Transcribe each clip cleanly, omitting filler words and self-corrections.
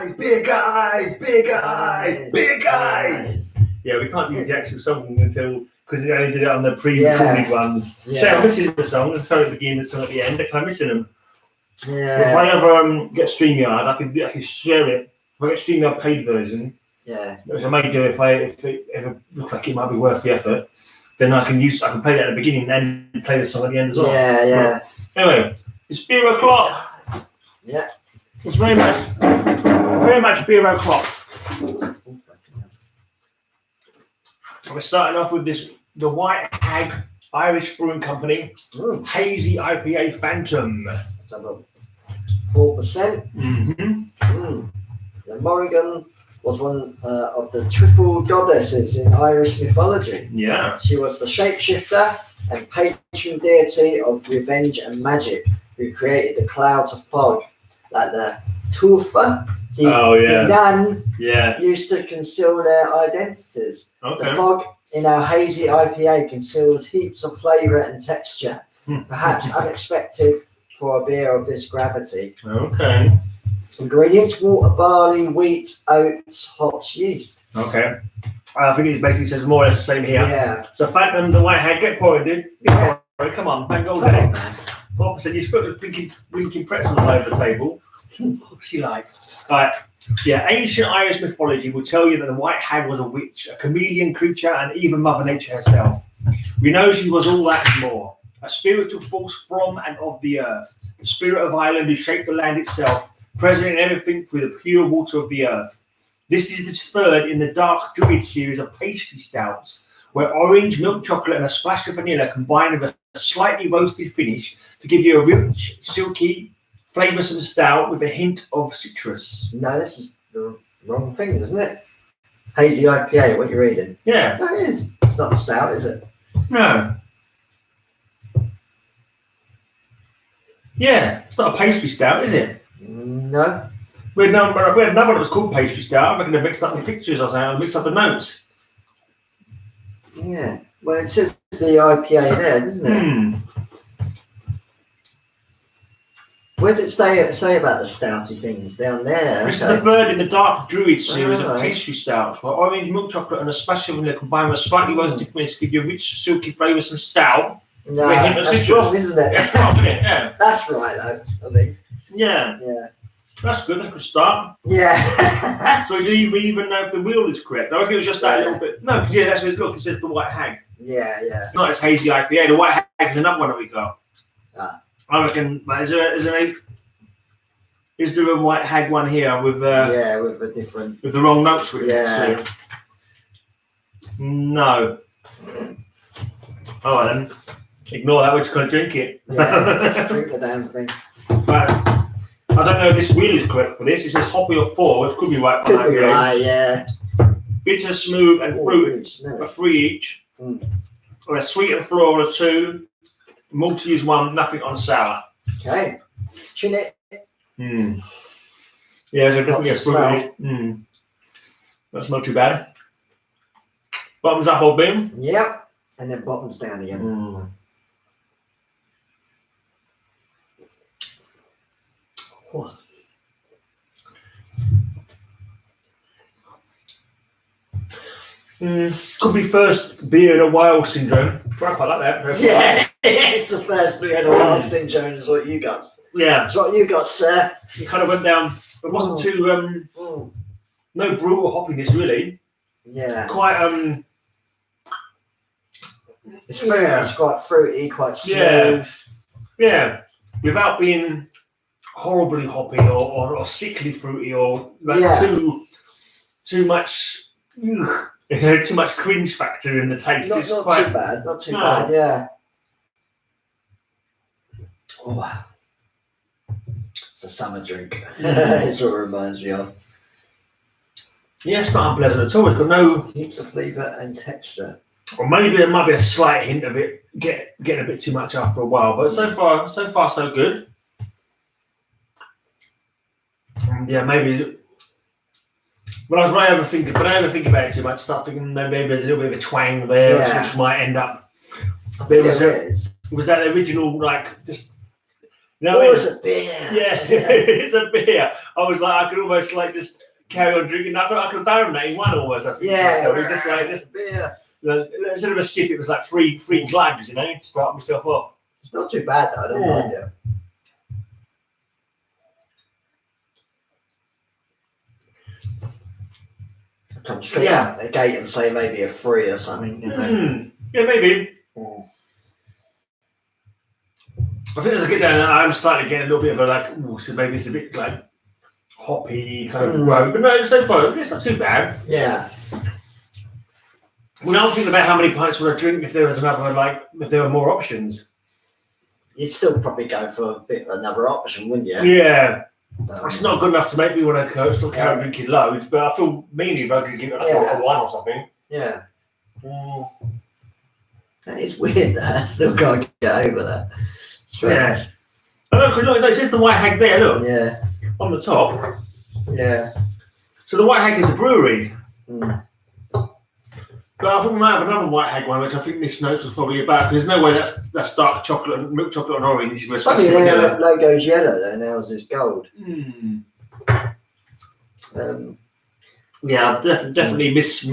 guys, beer guys, beer guys, beer guys. Yeah, we can't use the actual song until because they only did it on the pre-recorded ones. Yeah. So this is the song, and so at the beginning and so at the end. I kind of missing them. Yeah. If I ever get StreamYard, I can share it. If I get StreamYard paid version, which I may do if it ever looks like it might be worth the effort, then I can play that at the beginning and then play the song at the end as well. Yeah. Anyway, it's beer o'clock. Yeah. It's very much beer o'clock. We're starting off with the White Hag Irish Brewing Company Hazy IPA Phantom. Let's have a 4%. The Morrigan was one of the triple goddesses in Irish mythology. Yeah. She was the shapeshifter and patron deity of revenge and magic who created the clouds of fog, like the Tuatha. The Nan used to conceal their identities. Okay. The fog in our hazy IPA conceals heaps of flavour and texture, perhaps unexpected for a beer of this gravity. Okay. Ingredients: water, barley, wheat, oats, hops, yeast. Okay. I think it basically says more or less the same here. Yeah. So Phantom, the White Hag, get pouring, dude. Yeah. Come on, thank God. 4%. You spilled the blinking pretzels all over the table. What's she like? Right. Yeah, ancient Irish mythology will tell you that the White Hag was a witch, a chameleon creature, and even Mother Nature herself. We know she was all that and more. A spiritual force from and of the earth. The spirit of Ireland who shaped the land itself, present in everything through the pure water of the earth. This is the third in the Dark Druid series of pastry stouts, where orange, milk chocolate, and a splash of vanilla combine with a slightly roasted finish to give you a rich, silky, flavoursome stout with a hint of citrus. No, this is the wrong thing, isn't it? Hazy IPA, what you're reading. Yeah. That is. It's not a stout, is it? No. Yeah, it's not a pastry stout, is it? No. We had another one that was called pastry stout. I reckon they mixed up the pictures or something, mixed up the notes. Yeah. Well, it says the IPA there, doesn't it? Where does it say about the stouty things down there? This is the third in the Dark Druid series of pastry stouts, where orange, milk chocolate, and a splash of vanilla combined with a slightly roasted finish to give you a rich, silky, flavoursome stout. No, that's wrong, isn't it? That's wrong, isn't it? Yeah. That's right, though, I think. Yeah. That's good. That's a good start. Yeah. So do you even know if the wheel is correct? I reckon it was just that little bit. No, because that's just, look, it says the White Hag. Yeah. Not as hazy IPA. The White Hag is another one that we got. I reckon. Is there a White Hag one here with? With a different. With the wrong notes with it. Yeah. No. Oh, then ignore that. We're just gonna drink it. Yeah. Drink the damn thing. But I don't know if this wheel is correct for this. It says hoppy or 4. It could be right for that. Could be right. Yeah. Bitter, smooth, and fruity. A 3 each. Or a sweet and floral, a 2. Malty is 1. Nothing on sour. Okay. Chin it. Yeah, there's definitely a fruity. That's not too bad. Bottoms up or beam. Yep. And then bottoms down again. Oh. Could be first beer in a while syndrome. I quite like that. Yeah, it's the first beer in a while syndrome is what you got. Yeah. It's what you got, sir. It kind of went down. It wasn't too no brutal hoppiness really. Yeah. Quite it's fruity, it's quite fruity, quite smooth. Yeah. Without being horribly hoppy or sickly fruity or like too much too much cringe factor in the taste. Not too bad, not too bad, yeah. Oh, it's a summer drink. It's what it reminds me of. Yeah, it's not unpleasant at all. It's got no heaps of flavour and texture. Or maybe there might be a slight hint of it getting a bit too much after a while, but so far so good. Yeah, maybe. When I overthink about it too much, start thinking maybe there's a little bit of a twang there, which might end up. Was that the original, like, just You know what I mean? It's a beer. Yeah, it's a beer. I was like, I could almost like just carry on drinking. I could have done that in one almost. I think. Yeah. So just beer. Instead of a sip, it was like three glags, you know, start myself off. It's not too bad though. I don't mind it. Come straight out the gate and say maybe a 3 or something. You know? Yeah, maybe. I think as I get down, I'm starting to get a little bit of a like. So maybe it's a bit like hoppy kind of road, but no, so far it's not too bad. Yeah. Well, I'm thinking about how many pints would I drink if there was another if there were more options. You'd still probably go for a bit of another option, wouldn't you? Yeah. It's not good enough to make me want to still carry on drinking loads, but I feel meaning if I could give it a 1 or something. Yeah. That is weird. That I still can't get over that. Yeah. Oh, look, it says the White Hag there. Look. Yeah. On the top. Yeah. So the White Hag is the brewery. But I think we might have another White Hag one, which I think this notes was probably about. There's no way that's dark chocolate, milk chocolate and orange. Funny, their logo's yellow though, and ours is gold. Yeah, definitely miss.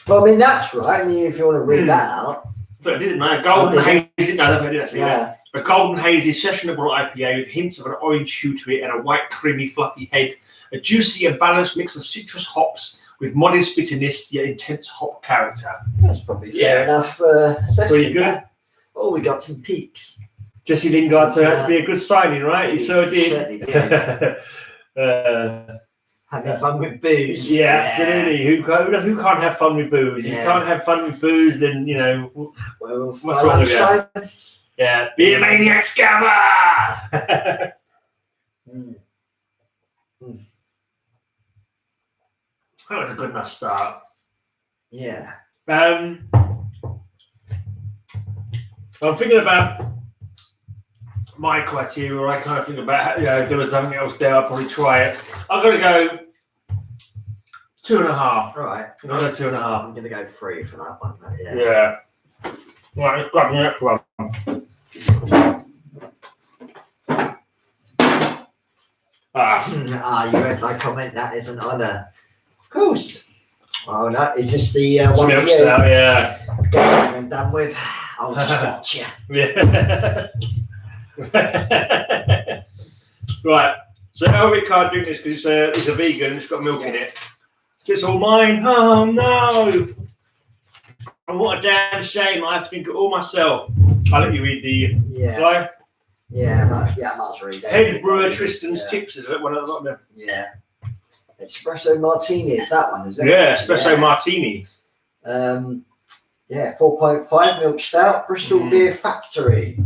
Well, I mean that's right. I mean, if you want to read that out. But I didn't know. Golden hazy. No, I did actually. Yeah. A golden hazy sessionable IPA with hints of an orange hue to it and a white, creamy, fluffy head. A juicy and balanced mix of citrus hops with modest bitterness yet intense hop character. That's probably fair enough. Pretty good. That. Oh, we got some peeps. Jesse Lingard to be a good signing, right? He so did. Certainly did. Having fun with booze. Yeah, absolutely. Who can't have fun with booze? If you can't have fun with booze, then you know what's wrong with you? Yeah, beer maniacs gather. That was a good enough start. Yeah. I'm thinking about my criteria, or I kind of think about, if there was something else there, I'd probably try it. I'm going to go 2.5. Right. I'm going to go 2.5. I'm going to go 3 for that one. Yeah. Right, let's grab the next one. You read my comment. That isn't either. Of course. Oh no, is this the one for you? Yeah. Get it done with. I'll just watch you. Yeah. Right. So Elric can't drink this because he's a vegan. It's got milk in it. So it's all mine. Oh no! And what a damn shame! I have to drink it all myself. I'll let you read the. Yeah. Yeah, I might read that. Head brewer Tristan's tips is one of them. Yeah. Espresso martini is that one, is it? Yeah, espresso martini. 4.5 milk stout, Bristol Beer Factory.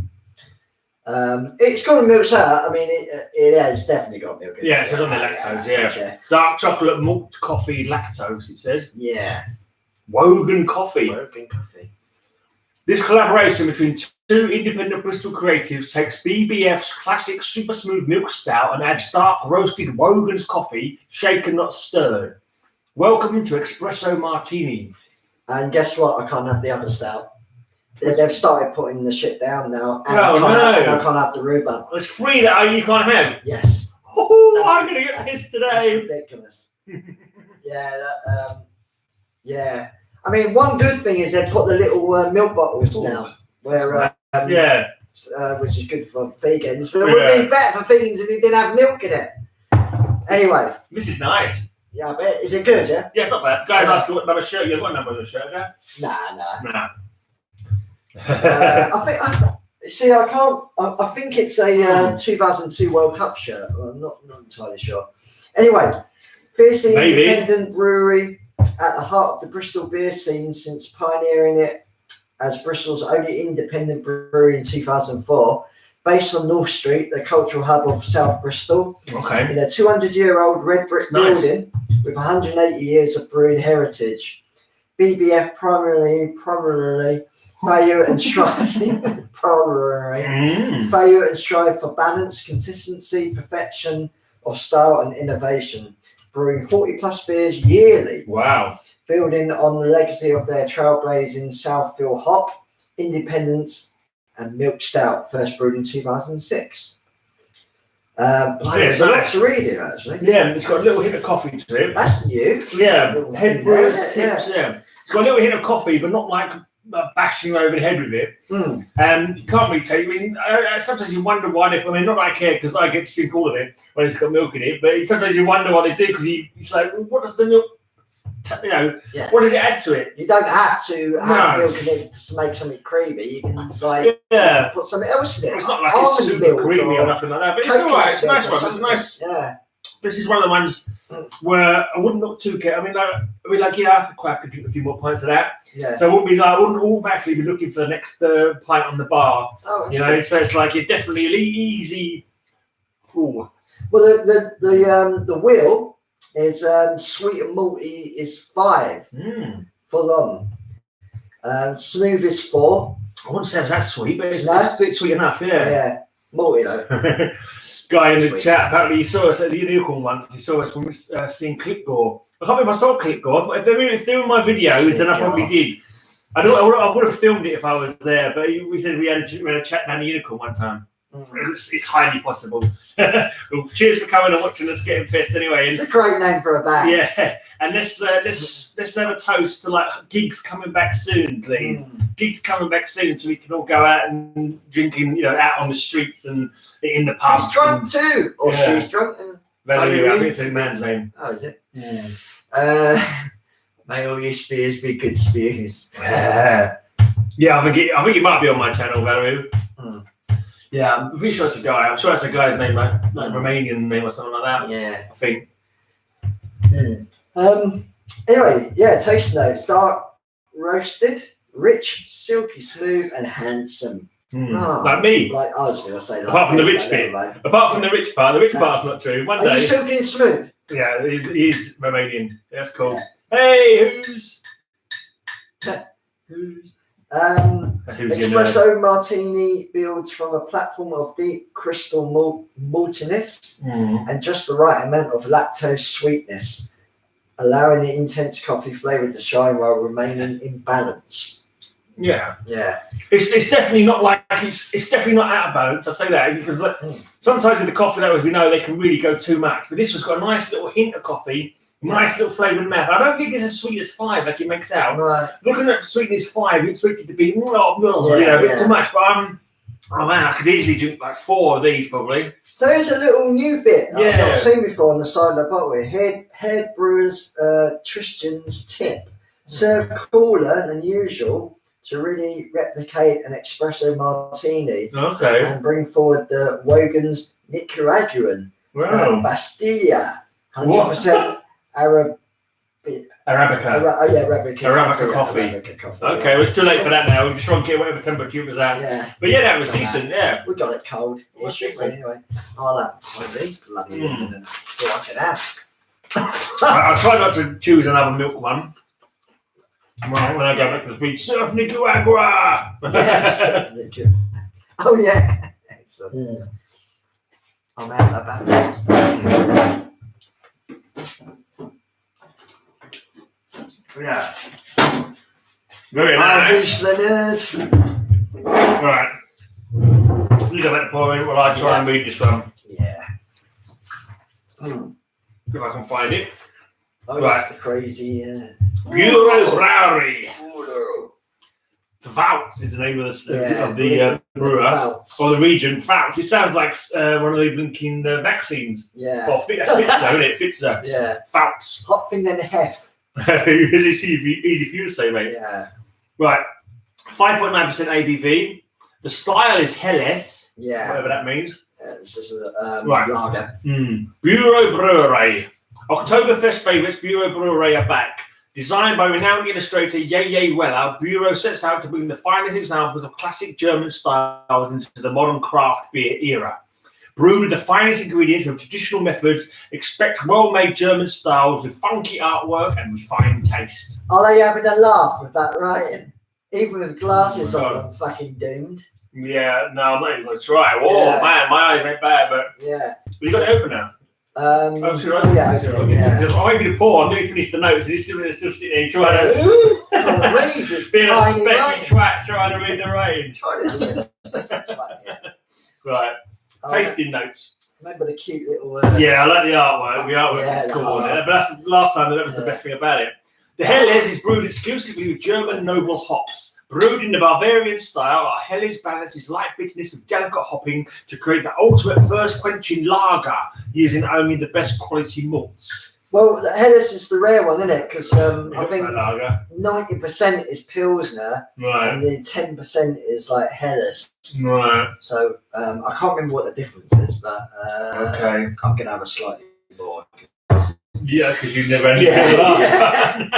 It's got a milk stout. I mean, it has definitely got milk in it. Yeah, it says on the lactose. Yeah. Dark chocolate malt coffee lactose. It says. Yeah. Wogan Coffee. Wogan Coffee. This collaboration between two independent Bristol creatives takes BBF's classic super smooth milk stout and adds dark roasted Wogan's coffee, shaken not stirred. Welcome to Espresso Martini. And guess what? I can't have the other stout. They've started putting the shit down now. And I can't have the rhubarb. It's free that you can't have. Yes. Oh, I'm going to get pissed today. That's ridiculous. Yeah. I mean, one good thing is they put the little milk bottles now, where which is good for vegans, but it would be better for vegans if you didn't have milk in it. Anyway, this is nice. Yeah, I bet. Is it good? Yeah. Yeah, it's not bad. Guys, asked what number shirt you have. What number of the shirt? Yeah? Nah. I can't. I think it's a 2002 World Cup shirt. I'm not entirely sure. Anyway, fiercely independent brewery at the heart of the Bristol beer scene since pioneering it as Bristol's only independent brewery in 2004, based on North Street, the cultural hub of South Bristol, in a 200-year-old red brick building with 180 years of brewing heritage. BBF primarily value and strive for balance, consistency, perfection of style and innovation, brewing 40 plus beers yearly. Wow. Building on the legacy of their trailblazing Southfield hop, independence, and milk stout, first brewed in 2006. There's a lot to read here, actually. Yeah, it's got a little hint of coffee to it. That's new. Yeah, head brewers tips. Yeah, it's got a little hint of coffee, but not like bashing over the head with it. You can't really take. I mean, sometimes you wonder why they. I mean, not that I care because I get to drink all of it when it's got milk in it. But sometimes you wonder why they do because it's like, well, what does the milk? What does it add to it? You don't have to have milk in it to make something creamy. You can put something else in it. It's not like it's super creamy or nothing like that. But it's all right. It's a nice one. It's nice. Yeah. This is one of the ones where I wouldn't look too careful. I could quite drink a few more pints of that. Yeah. So I wouldn't automatically be looking for the next pint on the bar. Oh, so it's like you're definitely easy. Ooh. Well, the wheel is sweet and malty is 5. Full on. Smooth is 4. I wouldn't say it was that sweet, but it's a bit sweet enough. Yeah. Yeah. Malty though. Guy in the chat, apparently he saw us at the Unicorn once. He saw us when we were seeing Clipgore. I can't remember if I saw Clipgore. If they were in my videos, then I probably did. I would have filmed it if I was there, but we said we had a chat down the Unicorn one time. It's highly possible. Well, cheers for coming and watching us getting pissed anyway. It's a great name for a band. Yeah, and let's have a toast to like gigs coming back soon, please. Gigs coming back soon, so we can all go out and drinking, out on the streets and in the pubs. He's drunk too, or she's drunk. I think it's a man's name. Oh, is it? Yeah. May all your spears be good spears. Yeah, I think it might be on my channel, Valerie. Yeah, I'm pretty sure it's a guy. I'm sure it's a guy's name, like Romanian name or something like that. Yeah, I think. Anyway, taste notes: dark roasted, rich, silky smooth, and handsome. Like me. Like I was going to say. Apart from the rich bit. Apart from the rich part. The rich part's not true. One day. Are you silky and smooth? Yeah, he is Romanian. Yeah, that's cool. Yeah. Hey, who's? Espresso martini builds from a platform of deep crystal maltiness and just the right amount of lactose sweetness, allowing the intense coffee flavour to shine while remaining in balance. Yeah. It's definitely not like it's definitely not out of balance. I say that because sometimes with the coffee that as we know they can really go too much, but this has got a nice little hint of coffee. Nice little flavoured mouth. I don't think it's as sweet as 5 like it makes out. Right. Looking at sweetness 5, you expect it to be a bit too much. But oh man, I could easily drink like 4 of these probably. So here's a little new bit I've not seen before on the side of the bottle here. Head Brewers Tristan's tip. Serve cooler than usual to really replicate an espresso martini. Okay. And bring forward the Wogan's Nicaraguan Bastilla 100% Arabica. Arabica coffee. Okay, well, it's too late for that now. We're just trying to get whatever temperature it was at. Yeah. But that was decent. Yeah. We got it cold. Anyway. I'll have one of these bloody and see what I can have. I'll try not to choose another milk one. Well, when I go back to the street, surf Nicaragua. Oh yeah. Excellent. I'm out of that. Yeah. Very nice. Leonard. Right. You go back pouring while I try and read this one. Yeah. If I can find it. Oh, that's the crazy. Beerguys. Vouts is the name of the brewer or the region. Vouts. It sounds like one of the blinking vaccines. Yeah. Well, that's Pfizer, isn't it? Pfizer. Yeah. Vouts. Hot thing then hef. It's easy for you to say, mate. Yeah. Right. 5.9% ABV. The style is Helles. Yeah. Whatever that means. It's just a lager. Beerguys. Oktoberfest favourites Beerguys are back. Designed by renowned illustrator Yeye Weller, Bureau sets out to bring the finest examples of classic German styles into the modern craft beer era. Brewed with the finest ingredients of traditional methods, expect well-made German styles with funky artwork and refined taste. Are they having a laugh with that writing? Even with glasses on, I'm fucking doomed. Yeah, no, I'm not even going to try. Oh, man, my eyes ain't bad, but... Yeah. But you got it open now. Oh, should I? Yeah. I'm waiting to pour. I'm going to finish the notes, and he's still sitting there trying to read this being a tiny specky twat trying to read the rain. Trying to do this. Right. Tasting notes. Remember the cute little. Yeah, I like the artwork. The artwork is cool. But that's the last time that was the best thing about it. The Helles is brewed exclusively with German noble hops. Brewed in the Bavarian style, our Helles balances light bitterness with delicate hopping to create the ultimate thirst-quenching lager using only the best quality malts. Well, the Helles is the rare one, isn't it? Because I think lager. 90% is Pilsner, and then 10% is like Helles. Right. So I can't remember what the difference is, but okay, I'm gonna have a slightly more. Yeah, because you never had the last one.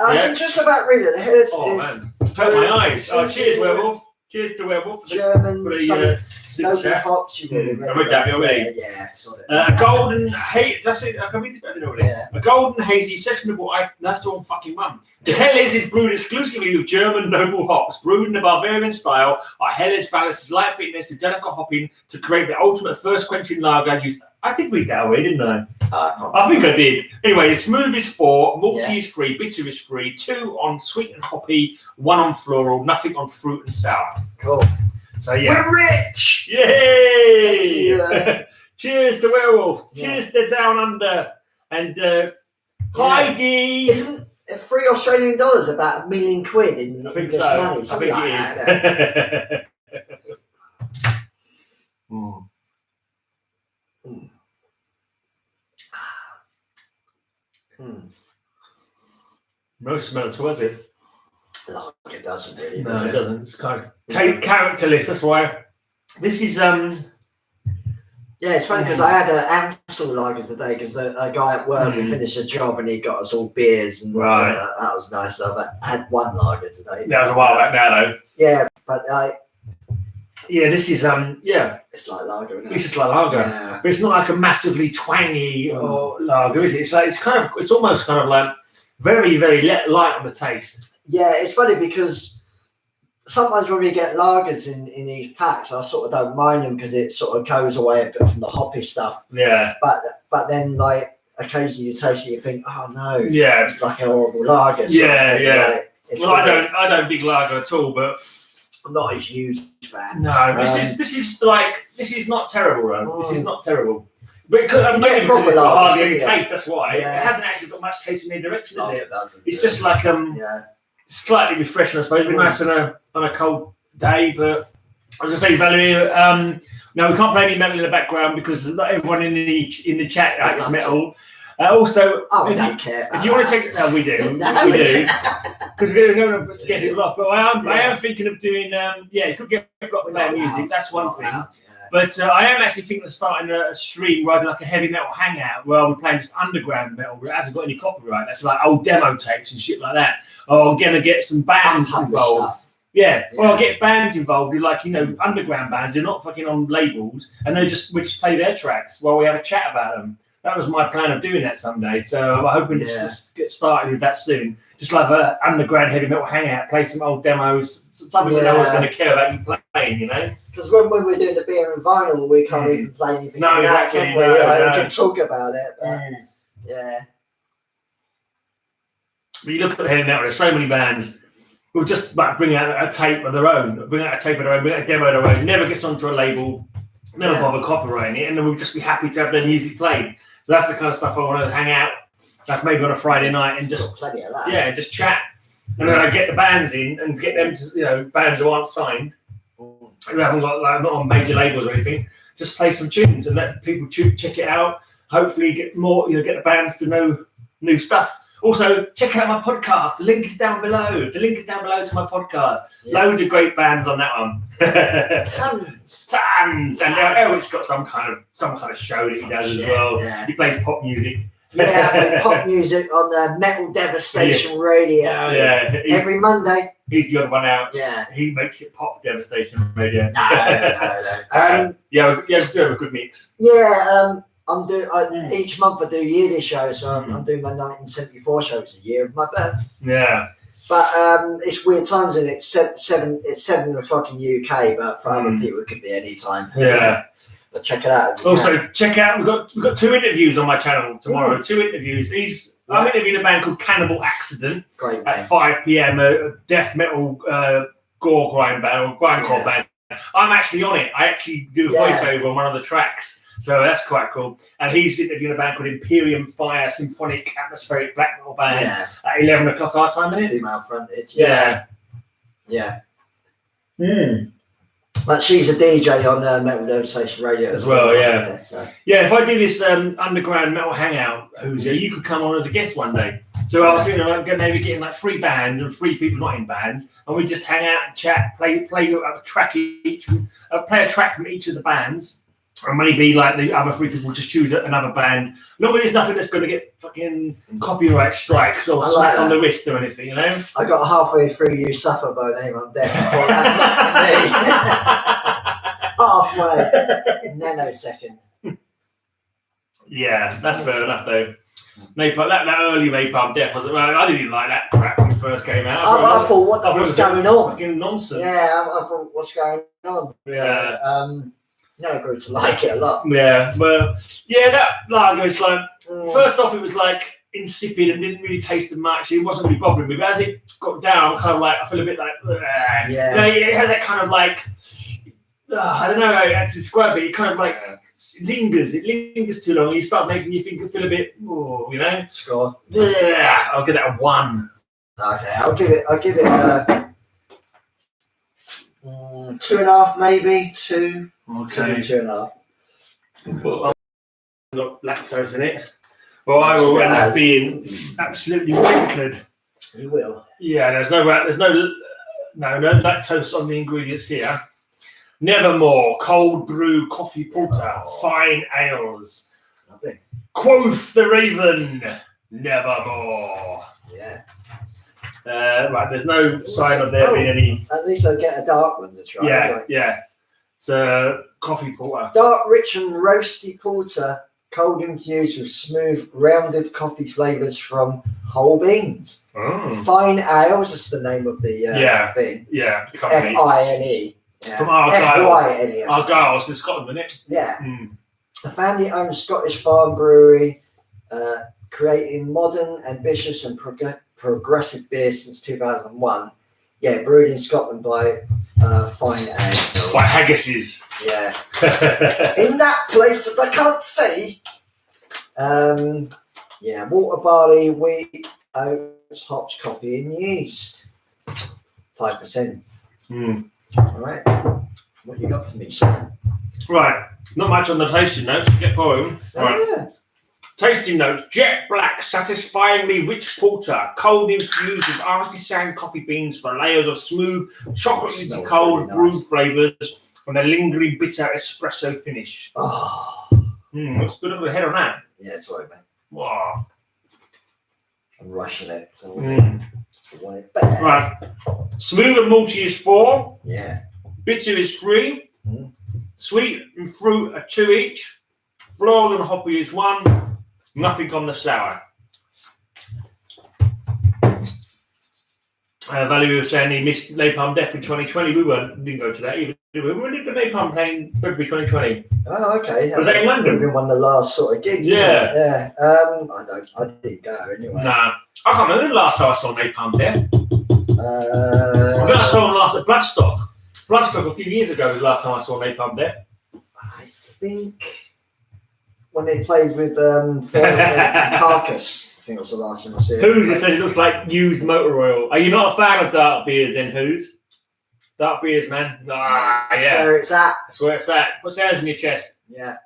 I can just about read it. The Helles is. Man. Open my eyes. Oh, cheers, Werewolf. Cheers to Werewolf. German, noble hops. You really I read that already. Yeah. Golden hazy. That's it. I can read this better already. Yeah. A golden hazy sessionable. That's all fucking one. The Helles is brewed exclusively with German noble hops. Brewed in the Bavarian style, our Helles balances light bitterness with delicate hopping to create the ultimate thirst-quenching lager. I did read that already, didn't I? I think I did. Anyway, the smooth is 4, malty is 3, bitter is 3, 2 on sweet and hoppy, 1 on floral, nothing on fruit and sour. Cool. So yeah, we're rich. Yay! Cheers to Werewolf. Cheers to Down Under. And Heidi. Isn't $3 Australian about $1 million in English money? I think it is. No smell at all, is it? No, it doesn't really. No, it doesn't. It's kind of characterless. That's why. This is Yeah, it's funny because I had an Amstel lager today because a guy at work had finished a job and he got us all beers and that was nice. So I had one lager today. That was a while back now, though. Yeah, but this is it's like lager. Isn't it? It's just like lager, but it's not like a massively twangy or lager, is it? It's like it's almost kind of like very very light on the taste. Yeah, it's funny because sometimes when we get lagers in these packs, I sort of don't mind them because it sort of goes away a bit from the hoppy stuff. Yeah. But then like occasionally you taste it, you think, oh no, it's like a horrible lager. Yeah. Well, I don't big lager at all, but I'm not a huge fan. No, this is not terrible, though. This is not terrible. But because get proper hardly any taste, that's why. It hasn't actually got much taste in any direction, is it? It doesn't. It's just like slightly refreshing, I suppose. It'd be nice on a cold day, but I was gonna say, Valerie, no, we can't play any metal in the background because not everyone in the chat likes metal. Also, we don't care. If you want to take, no, we do, we do, because we're going to get it off. But I am thinking of doing, you could get block metal music. That's one thing. But I am actually thinking of starting a stream where I do like a heavy metal hangout where I'll be playing just underground metal that hasn't got any copyright. That's like old demo tapes and shit like that. Or I'm going to get some bands involved. Well, I'll get bands involved, like, underground bands. They're not fucking on labels, and we just play their tracks while we have a chat about them. That was my plan of doing that someday. So I'm hoping to just get started with that soon. Just like an underground heavy metal hangout, play some old demos, something that no one's going to care about you playing, Because when we're doing the beer and vinyl, we can't even play anything. No, exactly. We can talk about it. But, But you look at the heavy metal, there's so many bands who'll just like bring out a tape of their own, bring out a demo of their own, never gets onto a label, never bother copyrighting it, and then we'll just be happy to have their music played. So that's the kind of stuff I want to hang out, like maybe on a Friday night and just plenty of that. Just chat. And then I get the bands in and get them to, bands who aren't signed, who haven't got not on major labels or anything, just play some tunes and let people check it out. Hopefully get more, get the bands to know new stuff. Also, check out my podcast. The link is down below. The link is down below to my podcast. Loads of great bands on that one. Tons. And Eric's got some kind of show that he does as well. Yeah. He plays pop music. I play pop music on the Metal Devastation Radio. Yeah. Every Monday. He's the other one out. Yeah. He makes it pop Devastation Radio. No. You have a good mix. Yeah. I'm doing each month. I do yearly shows, so I'm doing my 1974 shows a year of my birth. Yeah, but it's weird times, and it's 7 o'clock in the UK, but for other people it could be any time. Yeah, But check it out. Also, check out, we've got 2 interviews on my channel tomorrow. 2 interviews. I'm interviewing a band called Cannibal Accident at 5 p.m. A death metal gore grind band or grindcore band. I'm actually on it. I actually do a voiceover on one of the tracks. So that's quite cool. And he's interviewing a band called Imperium Fire, symphonic atmospheric black metal band at 11 o'clock our time. Female fronted. Yeah. But she's a DJ on Metal Devastation Radio as well. If I do this underground metal hangout, you could come on as a guest one day. So I was thinking like maybe getting like 3 bands and 3 people not in bands, and we just hang out and chat, play a track play a track from each of the bands, and maybe like the other 3 people just choose another band. Not that there's nothing that's going to get fucking copyright strikes or smack on the wrist or anything, you know. I got halfway through You Suffer by Name I'm Deaf. I thought that's not for me. Halfway, nanosecond. Yeah, that's fair enough though. That early Napalm Death was. I didn't like that crap when it first came out. I thought, what the fuck's going on? Fucking nonsense. Yeah, I thought, what's going on? Yeah. No, I grew to like it a lot. Yeah, well, that lager is like, first off, it was like insipid and didn't really taste of much. It wasn't really bothering me, but as it got down, kind of like, I feel a bit like, it has that kind of like, I don't know how to describe it. It kind of like it lingers too long. You start making you feel a bit, you know. Score. Yeah, I'll give that a 1. Okay, I'll give it 2.5, maybe 2. Okay. 2.5. Got lactose in it. Well, I will end up being absolutely winkered. You will. Yeah, there's no lactose on the ingredients here. Nevermore, cold brew coffee porter, fine ales. Lovely. Quoth the raven, nevermore. Yeah. Right, there's no sign of there being any. At least I get a dark one to try. Yeah. It's a coffee porter. Dark, rich and roasty porter, cold infused with smooth, rounded coffee flavours from whole beans. Fine ales is the name of the thing. Yeah, the company. F-I-N-E. Yeah. From Argyle. F-Y-N-E. Argyle, it's in Scotland, isn't it? Yeah. A family-owned Scottish farm brewery, creating modern, ambitious and progressive beers since 2001. Yeah, brewed in Scotland by Fine Ale. By Haggis's. Yeah. In that place that I can't see. Water, barley, wheat, oats, hops, coffee and yeast. 5%. All right. What you got for me, Sean? Right. Not much on the tasting notes. Get pouring. Right. Yeah. Tasting notes: jet black, satisfyingly rich porter, cold infused with artisan coffee beans for layers of smooth, chocolatey cold brew flavours and a lingering bitter espresso finish. Looks good on the head on that. Yeah, that's right, man. Wow. I'm rushing it. So I want it better. Right. Smooth and malty is 4. Yeah. Bitter is 3. Sweet and fruit are 2 each. Floral and hoppy is 1. Nothing on the sour. Valerie was saying he missed Napalm Death in 2020. We didn't go to that either. When did the Napalm play in February 2020? Oh, okay. Was that in London? Been one of the last sort of gigs. Yeah. Yeah. I didn't go anyway. Nah. I can't remember the last time I saw Napalm Death. I think I saw them last at Bloodstock. Bloodstock a few years ago was the last time I saw Napalm Death. I think when they played with Carcass. I think it was the last time I saw it. Who's says it looks like used motor oil. Are you not a fan of dark beers then, Who's? Dark beers, man. That's where it's at. That's where it's at. Put hairs on your chest. Yeah.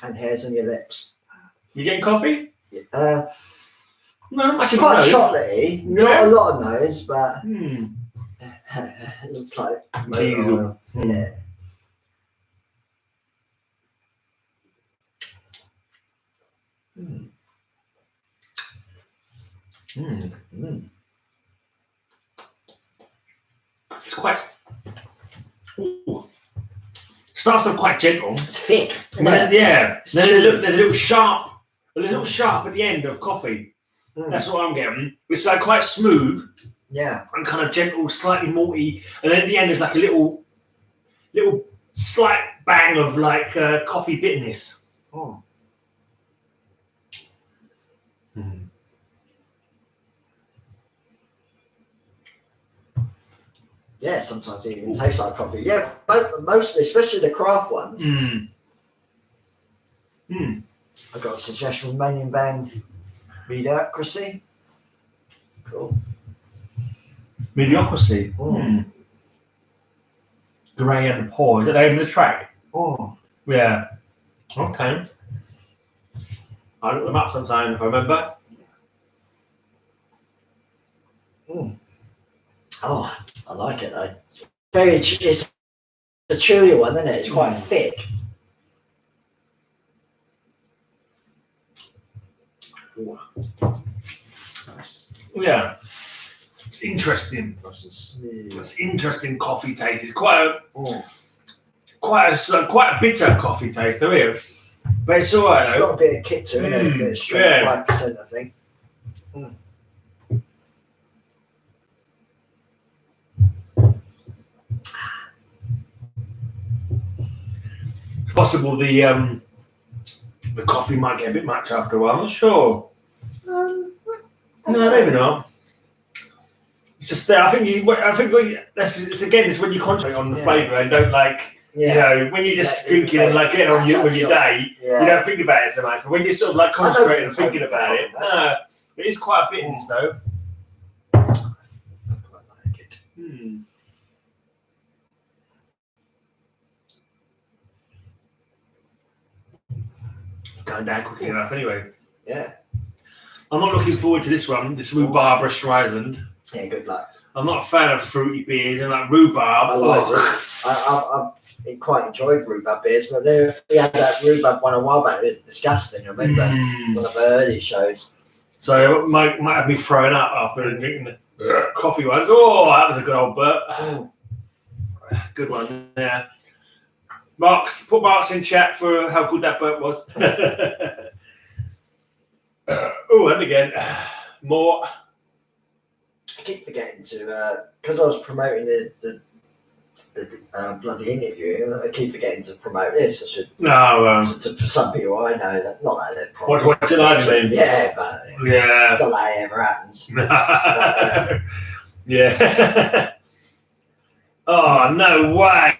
And hairs on your lips. You getting coffee? Yeah. No, it's quite chocolatey. Yeah. Not a lot of those, but it looks like diesel. Yeah. It's quite. Starts off quite gentle. It's thick. There's a little sharp at the end of coffee. That's what I'm getting. It's like quite smooth. Yeah. And kind of gentle, slightly malty, and then at the end there's like a little slight bang of like coffee bitterness. Oh. Mm. Yeah, sometimes it even tastes like coffee. Yeah, mostly, especially the craft ones. Mm. Mm. I got a suggestion from Romanian band Mediocrity. Cool. Mediocrity. Mm. Grey and Poor. Is that the name of the track? Oh. Yeah. Okay. I'll look them up sometime if I remember. Mm. Oh, I like it though. It's it's a chewy one, isn't it? It's quite thick. Ooh. Nice. Yeah. It's interesting. It's interesting coffee taste. It's quite a bitter coffee taste, though, here. But it's all right. It's got a bit of kick to it, isn't it? A bit of straight 5%, I think. Mm. It's possible the coffee might get a bit much after a while. I'm not sure. No, maybe not. It's just there. I think it's when you concentrate on the flavour and don't like. Yeah. You know, when you're just drinking and like getting on with your day, you don't think about it so much. But when you're sort of like concentrating and thinking about it, it is quite a bitterness though. I quite like it. It's going down quickly enough anyway. Yeah. I'm not looking forward to this one, this rhubarb Streisand. Yeah, good luck. I'm not a fan of fruity beers and like rhubarb. I like rhubarb. I quite enjoyed rhubarb beers, but we had that rhubarb one a while back. It was disgusting. I remember one of the early shows. So it might have me throwing up after drinking the coffee ones. Oh, that was a good old burp. Good one, yeah. Put marks in chat for how good that burp was. Oh, and again, more. I keep forgetting to, because I was promoting the bloody interview, I keep forgetting to promote this. I should. No, to some people I know, that not that they're probably. What you like, mean? Yeah, but yeah, not that it ever happens. But, yeah. Oh no way!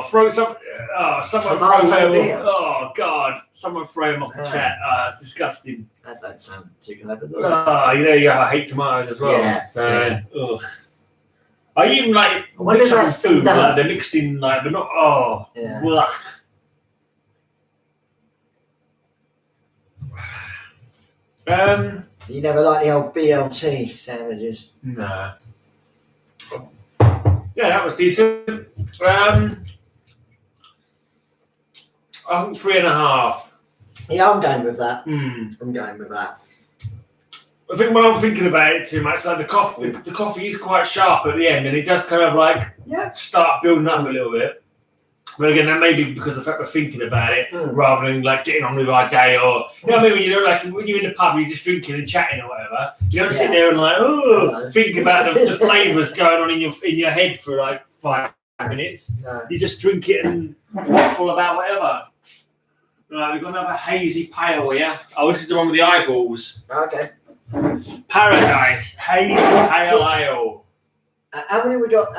Throw some. Oh, someone throw him. Oh God! Someone throw him off the chat. It's disgusting. That don't sound too clever. I hate tomatoes as well. Yeah. So, I even like mix up food. Like they're mixed in, like, but not. Oh. Yeah. So you never like the old BLT sandwiches? No. Yeah, that was decent. I think 3.5. Yeah, I'm going with that. I'm going with that. I think when I'm thinking about it too much, like the coffee is quite sharp at the end, and it does kind of like start building up a little bit. But again, that may be because of the fact we're thinking about it rather than like getting on with our day, or you know what I mean. When you're in the pub, you're just drinking and chatting or whatever. You don't sit there and like think about the flavours going on in your head for like 5 minutes. No. You just drink it and waffle about whatever. Right, we've got another hazy pale here. Oh, this is the one with the eyeballs. Okay. Paradise hazy pale ale. How many have we got?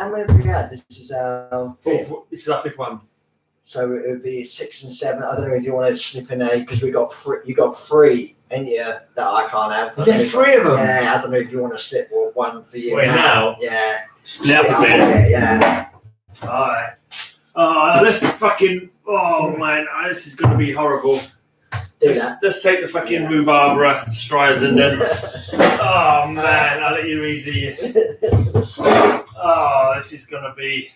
This is our fifth. This is our fifth one. So it would be 6 and 7. I don't know if you want to slip in a, because we got you got 3 in here that I can't have. Is there 3 of them? Yeah, I don't know if you want to slip one for you. Wait, now? Yeah. Split up a bit. Yeah. Alright. Let's fucking. Oh man, this is going to be horrible. Let's take the fucking rhubarb Streisand then. Oh man, I'll let you read the. Oh, this is going to be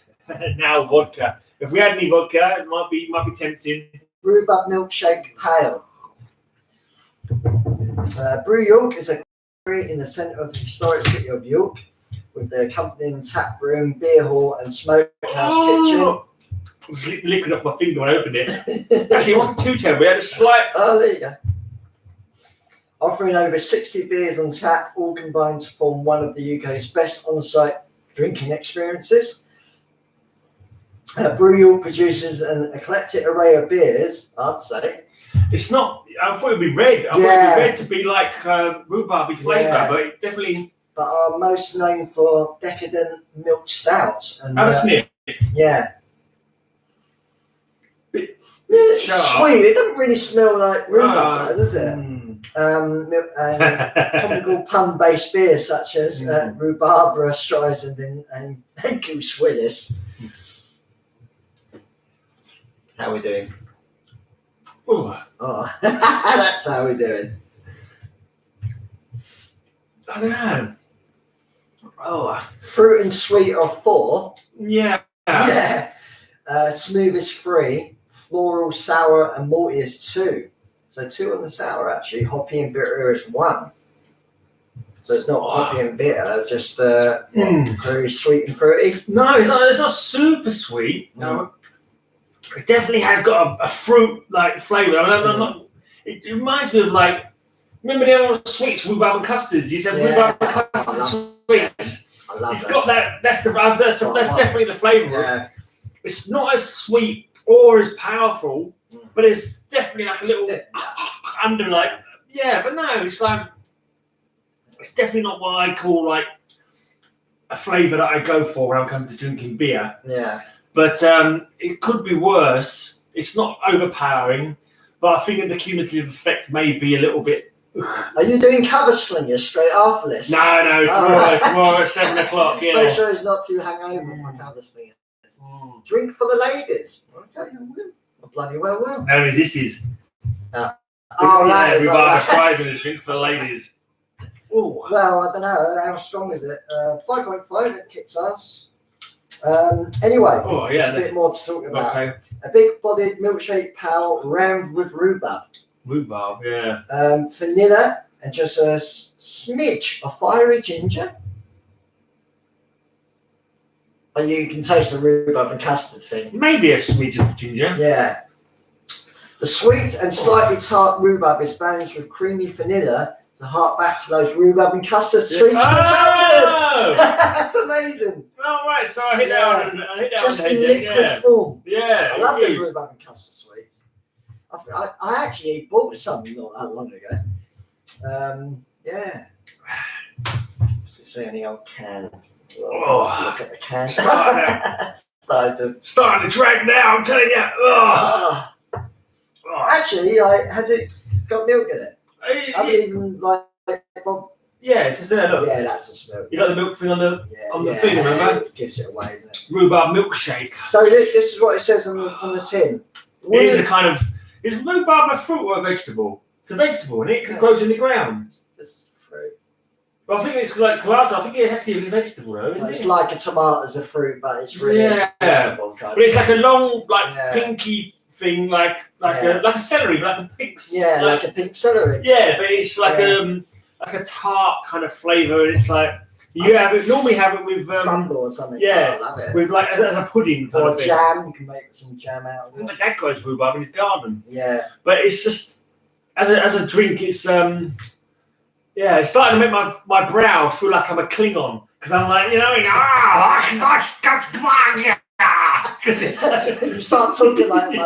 now vodka. If we had any vodka, it might be tempting. Rhubarb milkshake pale. Brew York is a brewery in the centre of the historic city of York, with the accompanying tap room, beer hall, and smokehouse kitchen. I was licking off my finger when I opened it. Actually, it wasn't too terrible. We had a slight. Oh, there you go. Offering over 60 beers on tap, all combined to form one of the UK's best on-site drinking experiences. Brew York produces an eclectic array of beers, I'd say. It's not. I thought it'd be red. I thought it'd be red to be like rhubarby flavour, but it definitely. But are most known for decadent milk stouts. And, have a sniff. Yeah. It's sweet. It doesn't really smell like rhubarb, though, does it? Tropical plum-based beers such as rhubarb, Streisand, and Goose Willis. How are we doing? Oh, that's how we're doing. I don't know. Oh, fruit and sweet are 4. Yeah. Smooth is 3. Floral, sour, and malty is 2. So 2 on the sour actually. Hoppy and bitter is 1. So it's not hoppy and bitter, just very sweet and fruity. No, it's not super sweet. No. It definitely has got a fruit like flavour. I'm not. It reminds me of like. Remember the other sweets, rhubarb and custards? You said rhubarb and custard sweets. I love it's got that. That's definitely the flavour. Yeah. It's not as sweet or as powerful, but it's definitely like a little under like but no, it's like it's definitely not what I call like a flavour that I go for when I'm coming to drinking beer. Yeah. But it could be worse. It's not overpowering, but I think that the cumulative effect may be a little bit. Are you doing cover slingers straight after this? No, tomorrow at 7 o'clock. Yeah. Make sure it's not too hungover for cover slingers. Drink for the ladies. Okay, I bloody well will. No, this is. That is drink for the ladies. Ooh. Well, I don't know. How strong is it? 5.5. It kicks ass. Anyway, there's a bit more to talk about. Okay. A big-bodied milkshake pale rammed with rhubarb. Rhubarb, yeah. Vanilla and just a smidge of fiery ginger. But you can taste the rhubarb and custard thing. Maybe a smidge of ginger. Yeah. The sweet and slightly tart rhubarb is balanced with creamy vanilla to hark back to those rhubarb and custard sweets. Oh! That's amazing. Oh, right. So I hit that one. Just in liquid form. Yeah. I love the rhubarb and custard sweets. I actually bought some not that long ago. What's it say on the old can? Look at the can. Starting to drag now, I'm telling you. Actually, has it got milk in it? I haven't even yeah, it's just there. Look. Yeah, that's a smell. You got the milk thing on the thing, remember? It gives it away, doesn't it? Rhubarb milkshake. So this is what it says on the tin. It is a kind of. Is rhubarb a fruit or a vegetable? It's a vegetable, isn't it? Because it grows in the ground. It's fruit. But I think it's like class. I think it has to be a vegetable, though, isn't it? It's like a tomato as a fruit, but it's really a vegetable. But it's like a long, pinky thing, like a celery, like a pink's. Yeah, like a pink celery. Yeah, but it's like a tart kind of flavour, and it's like normally have it with crumble or something. Yeah, I love it. with like as a pudding kind of thing. Jam. You can make some jam out of it. My dad grows rhubarb in his garden. Yeah, but it's just as a drink, it's it's starting to make my brow feel like I'm a Klingon because I'm like you start talking like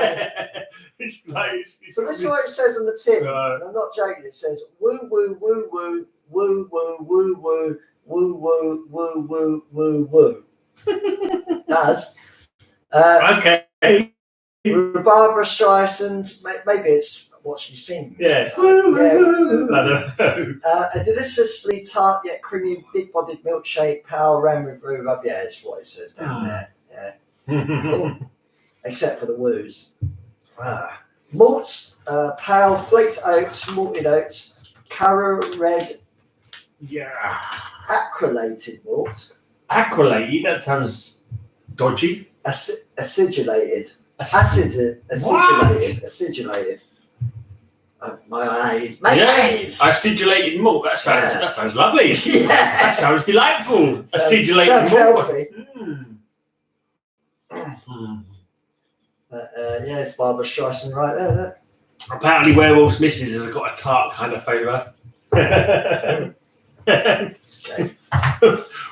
it's like so this is what it says on the tin, and I'm not joking. It says woo woo woo woo woo woo woo woo woo woo woo woo woo woo. Does okay. Barbara Streisand, maybe it's what she sings. Yeah. I don't know. A deliciously tart yet creamy, big-bodied milkshake, power ram with rhubarb. Yeah, it's what it says down there. Yeah. Cool. Except for the woos. Malts, pale, flaked oats, malted oats, Cara red. Yeah. Acrylated malt. Acrylated? That sounds dodgy. Acidulated. Acidulated. Mayonnaise. Acidulated malt. That sounds lovely. Yeah. That sounds delightful. Acidulated sounds malt. Healthy. It's Barbara Streisand right there, isn't it? Apparently, Werewolf's Missus has got a tart kind of flavour. Okay.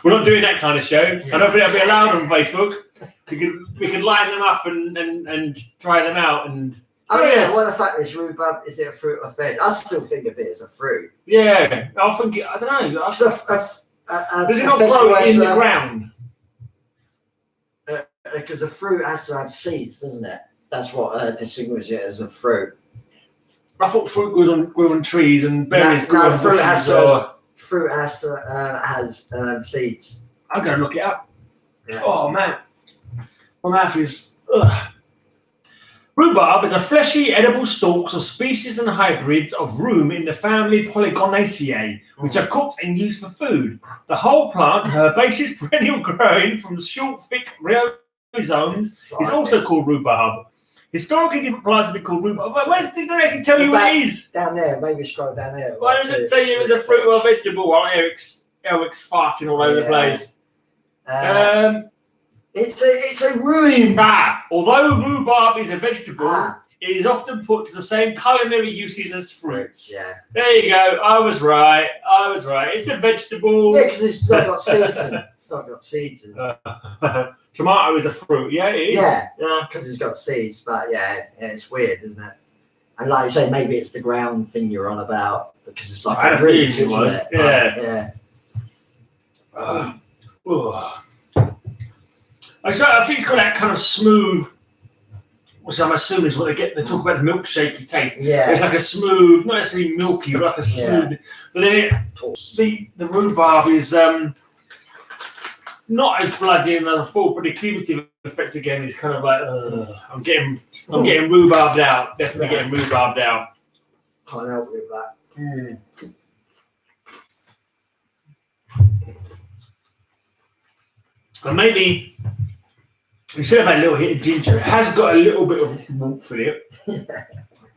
We're not doing that kind of show. I don't think that'll be allowed on Facebook. we could line them up and try them out. And well, the fact is, rhubarb, is it a fruit or veg? I still think of it as a fruit. Yeah, I think I don't know. Does it not grow in the ground? Because a fruit has to have seeds, doesn't it? That's what distinguishes it as a fruit. I thought fruit grew on trees and berries grew on fruit bushes. Fruit has to has seeds. I'm gonna look it up. Yeah. Oh man, my mouth is. Ugh. Rhubarb is a fleshy, edible stalks or species and hybrids of rheum in the family Polygonaceae, which are cooked and used for food. The whole plant, herbaceous perennial growing from short, thick rhizomes, is also called rhubarb. Historically, different plants have been called rhubarb. Where does it actually tell you what it is? Down there, maybe scroll down there. Why does it tell you it's a fruit or a vegetable while Eric's farting all over the place? It's a rheum. Although rhubarb is a vegetable, it is often put to the same culinary uses as fruits. Yeah. There you go. I was right. It's a vegetable. Yeah, because it's not got seeds in it. It's not got seeds in it. Tomato is a fruit. Yeah, it is. Yeah, because it's got seeds. But yeah, it's weird, isn't it? And like you say, maybe it's the ground thing you're on about because it's like a root, isn't it? Yeah. I think it's got that kind of smooth, which I'm assuming is what they talk about the milkshakey taste. Yeah. It's like a smooth, not necessarily milky, but like a smooth. Yeah. But then the rhubarb is not as bloody as I thought, but the cumulative effect again is kind of like I'm getting rhubarbed out. Definitely getting rhubarbed out. Can't help with that. And maybe you said about a little hit of ginger. It has got a little bit of warmth in it.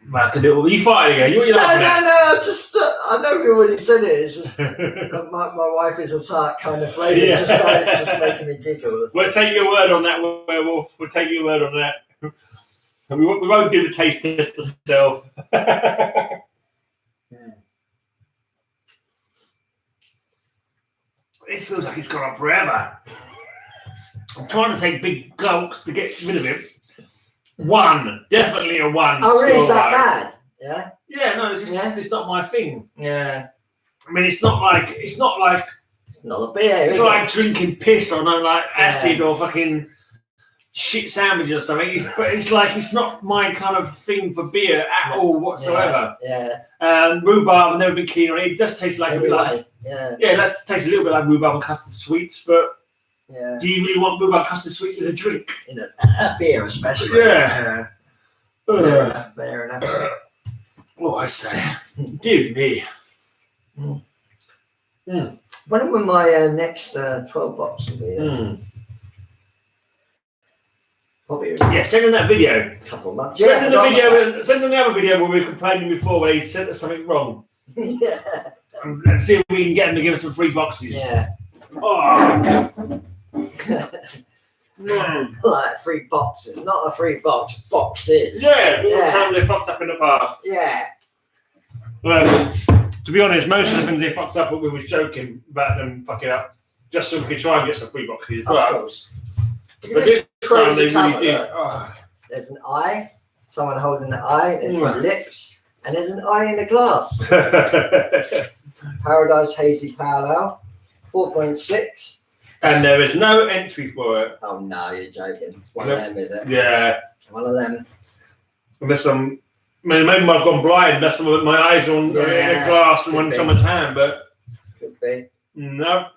Like a little. You fighting again? No. I know you already said it. It's just my wife is a tart kind of flavour. Yeah. Just making me giggle. We'll take your word on that, Werewolf. We'll take your word on that. We won't do the taste test ourselves. This feels like it's gone on forever. I'm trying to take big gulps to get rid of it. Definitely a 1. Oh, really? Is that bad? Yeah. Yeah, no, it's not my thing. Yeah. I mean, it's not like not a beer. It's not like drinking piss or no, like acid or fucking shit sandwich or something. But it's like it's not my kind of thing for beer at all whatsoever. Yeah. Rhubarb, I've never been keen on it. It does taste like a bit like that tastes a little bit like rhubarb and custard sweets, but. Yeah. Do you really want rhubarb custard sweets in a drink? In a beer, especially. Yeah. Fair enough. Oh, I say. Dear me. When will my next 12 box will be? Probably. Yeah, send in that video. A couple of months. Send in the other video where we were complaining before where he sent us something wrong. Yeah. And see if we can get him to give us some free boxes. Yeah. Oh. Like 3 boxes, not a 3 box. Boxes. Yeah. All the time they fucked up in the past. Yeah. Well, to be honest, most of the things they fucked up, but we was joking about them fucking up, just so we could try and get some free boxes. Of course. But this time they really did. There's an eye, someone holding an eye. There's some lips, and there's an eye in a glass. Paradise Hazy Pale Ale, 4.6. And there is no entry for it. Oh no, you're joking. It's one of them, is it? Yeah. One of them. Unless maybe I've gone blind. That's what my eyes are on in a glass and one in someone's hand, but could be. No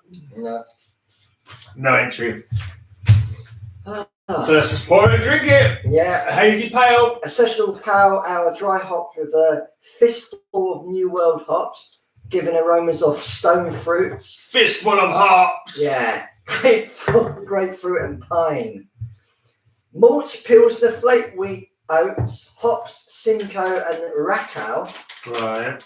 entry. So let's just pour it and drink it. Yeah. A hazy pale. A sessional pale ale dry hop with a fistful of New World hops, giving aromas of stone fruits. Fistful of hops. Yeah. Grapefruit and pine. Malts, pilsner, flake wheat, oats, hops, Simcoe and Rakow. Right.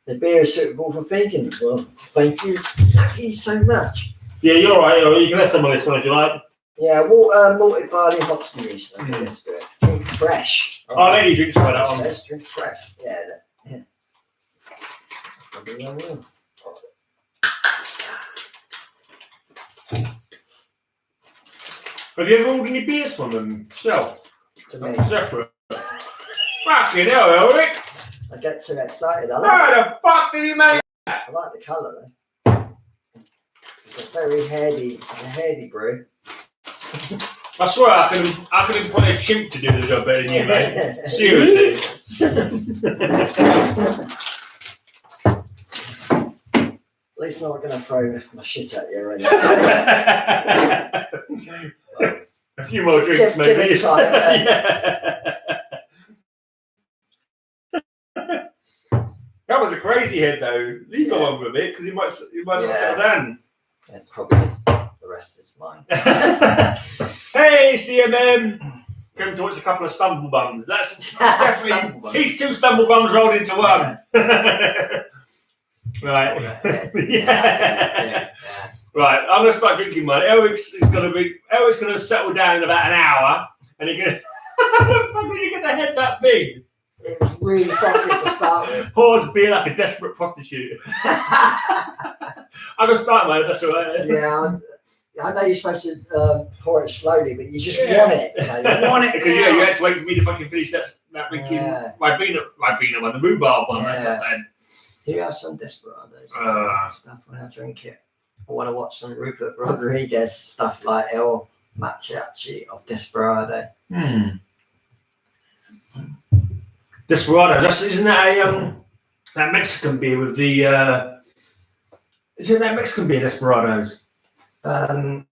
The beer is suitable for vegans. Well, thank you. Thank you so much. Yeah, you're right. You can have some of this one if you like. Yeah, malted barley hops yeast. Okay, let's do it. Drink fresh. I'll let you drink some of that one. Let's drink fresh. Yeah. Have you ever ordered any beers from them? To me. Separate. Fucking hell, Eric. I get too excited. How the fuck did you make I like the colour though. It's a very hardy brew. I swear I could employ a chimp to do the job better than you, mate. Seriously. At least I'm not going to throw my shit at you right now. A few more drinks, maybe. Give it time, yeah. That was a crazy head, though. Leave go on for a bit because you might not settle down. Yeah, probably is. The rest is mine. Hey, c.a.m.r.a. Come to watch a couple of stumble bums. That's definitely he's two stumble bums rolled into one. Right. Yeah. Right. I'm gonna start drinking mine. Eric's gonna settle down in about an hour, and you're gonna. How the fuck are you gonna head that big? It was really frothy to start with. Pause being like a desperate prostitute. I'm gonna start mine. That's all right. Yeah. I know you're supposed to pour it slowly, but you just want it. You want it because you had to wait for me to fucking finish that freaking Ribena one, the rhubarb one. Yeah. Do you have some Desperados stuff when I drink it? I want to watch some Rupert Rodriguez stuff like El Mariachi of Desperado. Desperado, isn't that that Mexican beer with the? Isn't that Mexican beer Desperados? I'm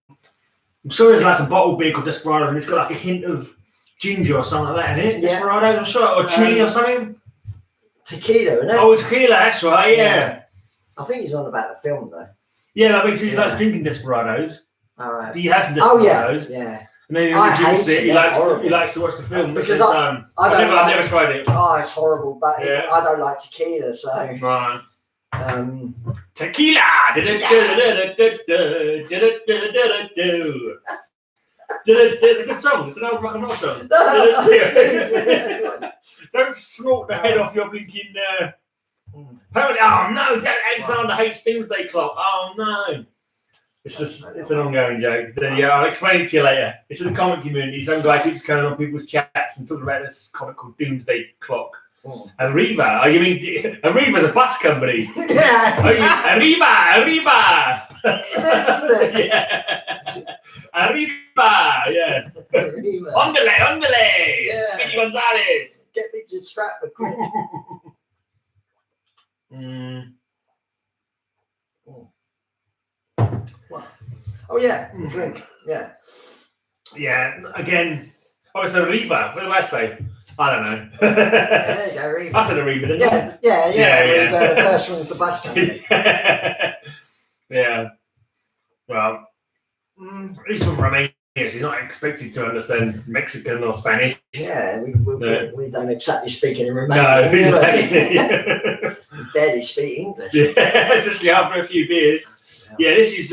sure there's like a bottled beer called Desperado, and it's got like a hint of ginger or something like that in it. Desperados, I'm sure, or chili or something. Tequila, isn't it? Oh, it's tequila. That's right. Yeah. I think he's on about the film though. Yeah, that makes sense. He likes drinking Desperados. All right. He has Desperados. Yeah. And then he introduces it. He likes to watch the film because I've never tried it. Oh, it's horrible, but I don't like tequila, so. Right. Tequila. There's a good song. It's an old rock and roll song. Don't snort the head off your blinking. Oh no! Alexander hates Doomsday Clock. Oh no! It's an ongoing joke. I'll explain it to you later. It's in the comic community. Some guy keeps coming on people's chats and talking about this comic called Doomsday Clock. Arriva? Oh, you mean Arriva's a bus company? Yeah. Arriva. Yeah. Arriva. Yeah. Ondale. Yeah. Speedy Gonzalez. Get me to Stratford quick. Oh yeah, drink. Yeah. Yeah. Again. Oh, it's Arriva. What did I say? I don't know. There you go, Arriva. I said Arriva, didn't I? Yeah. Arriva, the first one's the bus company. Yeah. Well, he's from Romania. He's not expected to understand Mexican or Spanish. Yeah, we don't exactly speak in Romanian. No, exactly. We barely speak English. Yeah, especially after a few beers. Yeah, this is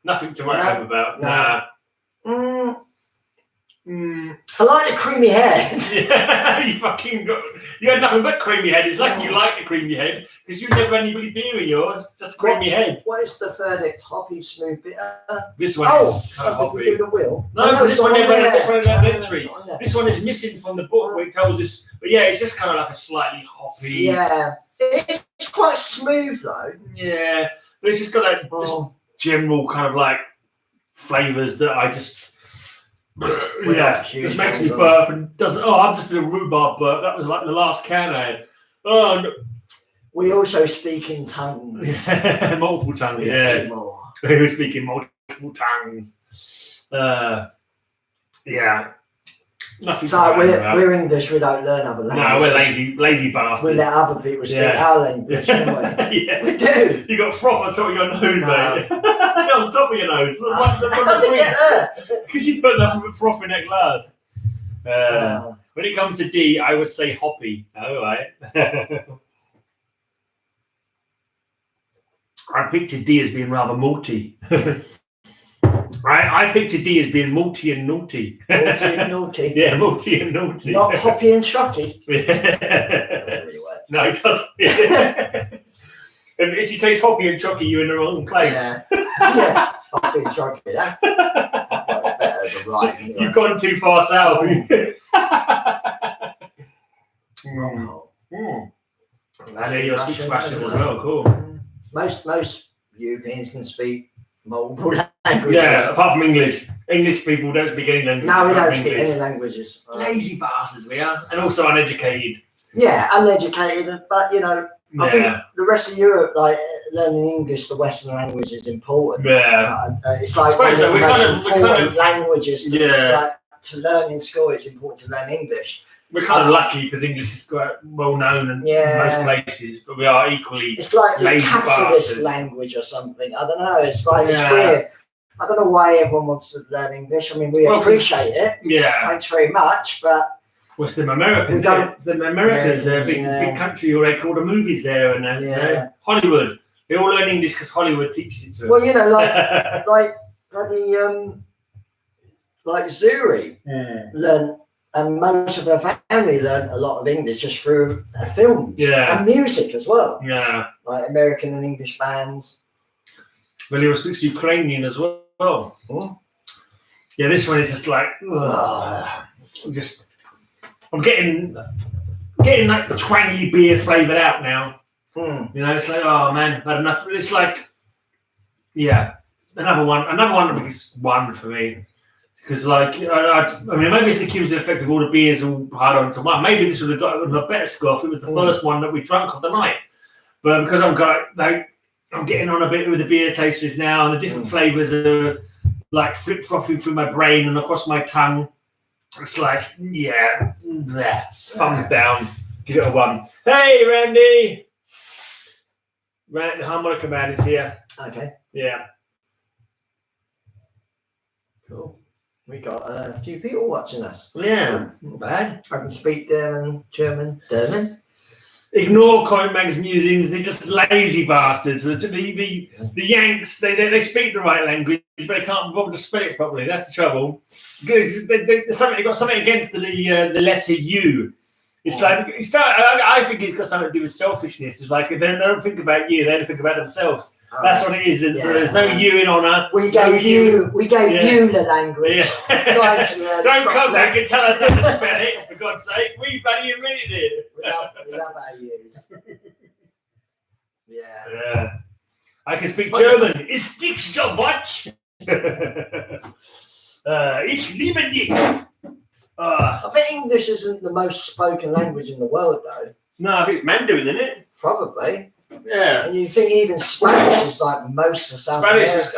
nothing to write home about. No. I like the creamy head. Yeah, you had nothing but creamy head. It's like you like the creamy head because you never had anybody beer in yours, just creamy head. What is the verdict? Hoppy, smooth, bitter? This one is kind of hoppy. We do the wheel. No, this one never had entry. This one is missing from the book where it tells us, but yeah, it's just kind of like a slightly hoppy. Yeah, it's quite smooth though. Yeah, but it's just got that just general kind of like flavours that I just. Just makes me burp and doesn't. Oh, I'm just in a rhubarb burp. That was like the last can I had. Oh, no. We also speak in tongues. Multiple tongues. Yeah, we were speaking multiple tongues. Yeah. Nothing. So we're English. We don't learn other languages. No, we're lazy bastards. We let other people speak our language, don't we? Yeah, we do. You got froth on top of your nose, mate. On top of your nose. How did it get there? Because you put nothing but froth in that glass. When it comes to D, I would say hoppy. All right. I pictured D as being rather malty. I pictured D as being malty and naughty. Malty and naughty. Yeah, malty and naughty. Not hoppy and shocky. Yeah. Doesn't really work. No, it doesn't. If she says hoppy and chocky, you're in the wrong place. Yeah. Yeah. Hoppy and chocky, yeah. That's better as a rhyme, anyway. You've gone too far south. And then you're speak Russian as well, cool. Most Europeans can speak multiple languages. Yeah, apart from English. English people don't speak any languages. No, we don't speak any languages. Lazy bastards we are. And also uneducated. Yeah, uneducated, but you know, I think the rest of Europe, like learning English, the Western language is important. Yeah. It's like one of the most important languages to learn in school. It's important to learn English. We're kind of lucky because English is quite well known in most places, but we are equally. It's like the capitalist language or something. I don't know. It's like it's weird. I don't know why everyone wants to learn English. I mean, we appreciate it. Yeah. Thanks very much, but. Well, it's the Americans. The Americans, they're a big country where they call the movies there, and Hollywood. They all learn English because Hollywood teaches it to them. Well, you know, like Zuri learned, and most of her family learned a lot of English just through films and music as well. Yeah, like American and English bands. Well, he speaks Ukrainian as well. Oh. Yeah, this one is just like I'm getting that twangy beer flavoured out now. You know, it's like, oh man, I've had enough. It's like, another one is one for me. Because like, I mean, maybe it's the cumulative effect of all the beers all piled onto one. Maybe this would have got a better score if it was the first one that we drank of the night. But because I'm getting on a bit with the beer tasters now, and the different flavours are like flip-flopping through my brain and across my tongue. It's like, thumbs down, give it a 1. Hey, Randy! The harmonica man is here. Okay. Yeah. Cool. We got a few people watching us. Yeah, not bad. I can speak German. Ignore Comic Mag's musings. They're just lazy bastards. The Yanks, they speak the right language, but they can't bother to spell it properly. That's the trouble. They've got something against the letter U. It's like I think it's got something to do with selfishness. It's like if they don't think about you, they only think about themselves. That's what it is. So there's no U in honour. We gave you the language. Yeah. Don't come back and tell us how to spell it, for God's sake. We bloody invented it. We love our U's. Yeah. I can speak German. Ich dich Watch. Ich liebe dich. I bet English isn't the most spoken language in the world, though. No, I think it's Mandarin, isn't it? Probably. Yeah. And you think even Spanish is like most of South America. Spanish is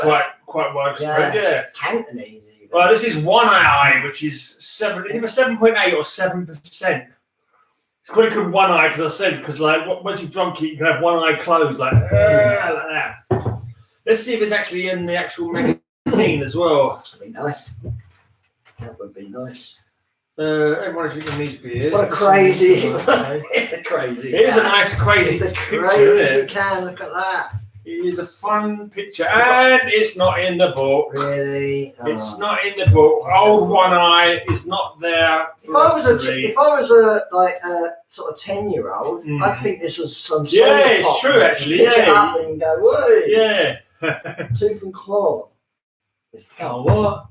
quite widespread, yeah. Cantonese even. Well, this is 1-eye, which is 7.8 or 7%. It's quite a good 1-eye because like once you've drunk it, you can have one eye closed like that. Let's see if it's actually in the actual magazine as well. That'd be nice. That would be nice. Everyone's drinking these beers. What a crazy! It's a crazy. It is a nice crazy. It's a crazy can. Look at that. It is a fun picture, and it's not in the book. Really? It's not in the book. Old 1-eye is not there. If I was a sort of 10-year-old, I'd think this was some sort of it's true actually. Pick it up and go, whoa. Yeah. Tooth and claw. What?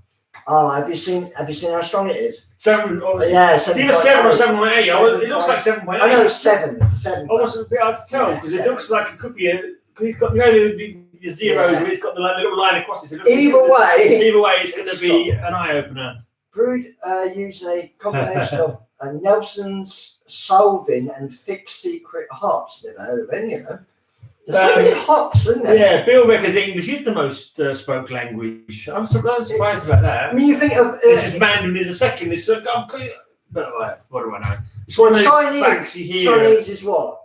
Oh, have you seen how strong it is? 7. Yeah, 7. It's either 7 or 7.8. It looks like 7.8. I know 7. 7. I was a bit hard to tell because it looks like it could be because he's got the zero, but it's got the little line across it. Either way, it's going to be an eye opener. Brewed using a combination of Nelson's Solvin and Thick Secret hops. Never heard of any of them. There's so many hops, isn't there? Yeah, Bill reckons English is the most spoke language. I'm surprised about that. I mean, you think of this is Mandarin is a second. It's what do I know? It's one of those facts you hear. Chinese is what?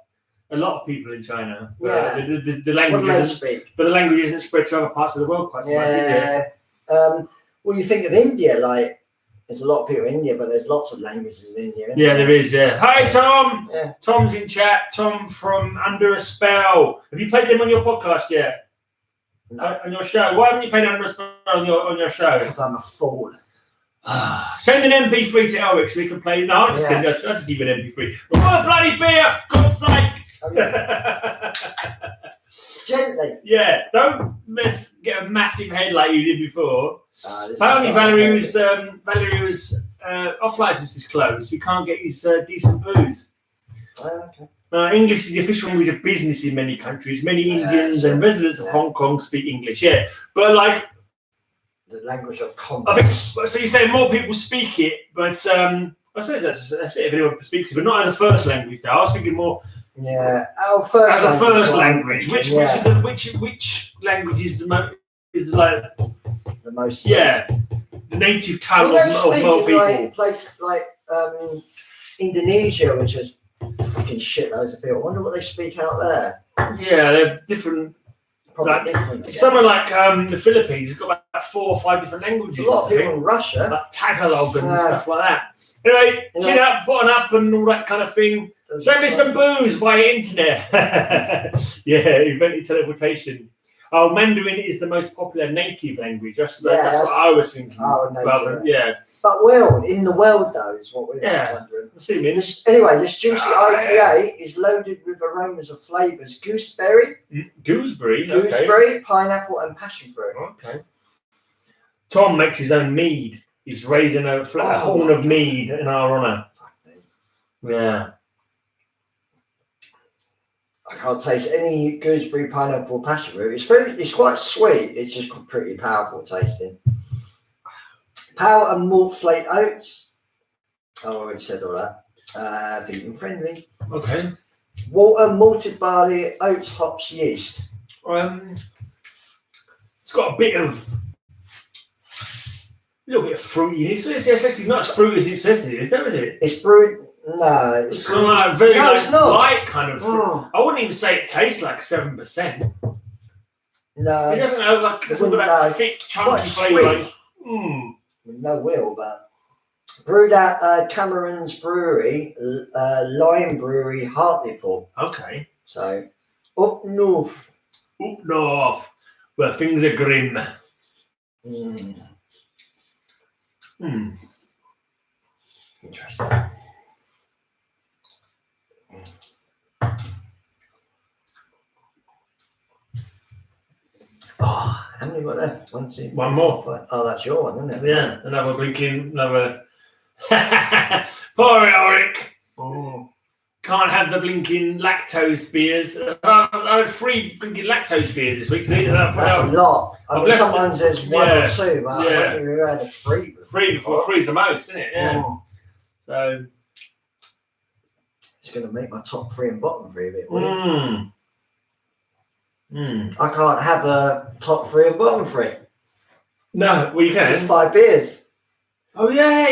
A lot of people in China. Yeah. The language what do they speak? But the language isn't spread to other parts of the world quite so much, is it? Well, you think of India, like there's a lot of people in India, but there's lots of languages in India. Yeah, there is. Yeah. Hi, Tom. Yeah. Tom's in chat. Tom from Under a Spell. Have you played them on your podcast yet? No. On your show? Why haven't you played Under a Spell on your show? Because I'm a fool. Send an MP3 to Elric so we can play. No, I'll just give you an MP3. Oh, bloody beer! God's sake! Oh, yeah. Gently. Yeah, don't get a massive head like you did before. Apparently, Valerie's off license is closed. We can't get his decent booze. Okay. English is the official language of business in many countries. Many Indians and residents of Hong Kong speak English. Yeah, but like the language of I commerce. think so. You say more people speak it, but I suppose that's it. If anyone speaks it, but not as a first language. Though I was thinking more. Yeah, our first as a first language. Thinking, Which language is the most? Is like the most. Yeah, the native tongue of more people. Like places like Indonesia, which is fucking shitloads of people. I wonder what they speak out there. Yeah, they're different. Probably different. Somewhere like the Philippines has got about 4 or 5 different languages. A lot of people in Russia, like Tagalog and stuff like that. Anyway, chin up, button up, and all that kind of thing. Send me some booze via internet. Yeah, invented teleportation. Oh, Mandarin is the most popular native language. That's what I was thinking. Yeah. But in the world though, is what we're wondering. Anyway, this juicy IPA is loaded with aromas of flavours: gooseberry, pineapple, and passion fruit. Okay. Tom makes his own mead. He's raising a horn of mead in our honour. Yeah. I can't taste any gooseberry, pineapple, or passion fruit. It's quite sweet. It's just pretty powerful tasting. Power and malt flake oats. Oh, I already said all that. Vegan friendly. Okay. Water, malted barley, oats, hops, yeast. It's got a little bit of fruitiness. It's actually not as fruity as it says it is, though, is it? It's brewed. No, it's kind of like very light kind of. I wouldn't even say it tastes like 7%. No, it doesn't have like that thick, chunky flavour. No will, but brewed at Cameron's Brewery, Lime Brewery, Hartlepool. Okay. So up north. Up north, where things are grim. Interesting. Oh, how many got left? 1, 2, 3, one more. 5. Oh, that's your one, isn't it? Yeah, another. Poor Ulrich. Can't have the blinking lactose beers. I had 3 blinking lactose beers this week. So that's a lot. I mean, sometimes there's 1 or 2, but I don't think we've had 3 before. 3 before. 3's the most, isn't it? Yeah. So it's going to make my top 3 and bottom 3 a bit weird. I can't have a top 3 and bottom 3. No, well you can. Just 5 beers. Oh yeah.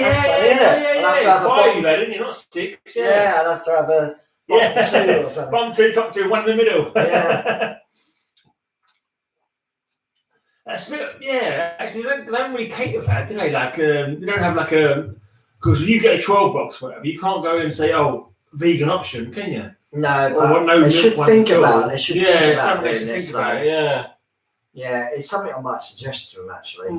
I'll have to have 5, didn't you? Not 6. Yeah, I'll have to have a bottom 2 or something. Bottom 2, top 2, 1 in the middle. Yeah. That's a bit, actually they don't really cater for that, do they? Like they don't have like because when you get a 12 box, whatever, you can't go and say, vegan option, can you? No, but they should think about it. They should think about doing this. Yeah, it's something I might suggest to them actually.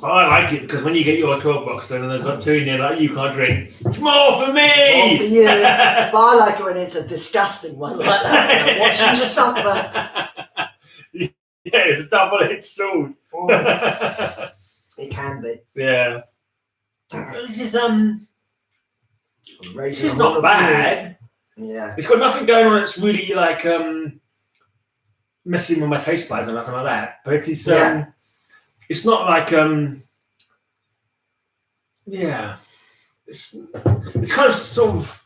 I like it because when you get your 12 box, then there's like 2 in there that you can't drink. It's more for me. More for you. But I like it when it's a disgusting one like that. Watch you suffer. Yeah, it's a double-edged sword. It can be. Yeah. This is not bad. Yeah. It's got nothing going on that's really like messing with my taste buds or nothing like that. But it's it's not like it's kind of sort of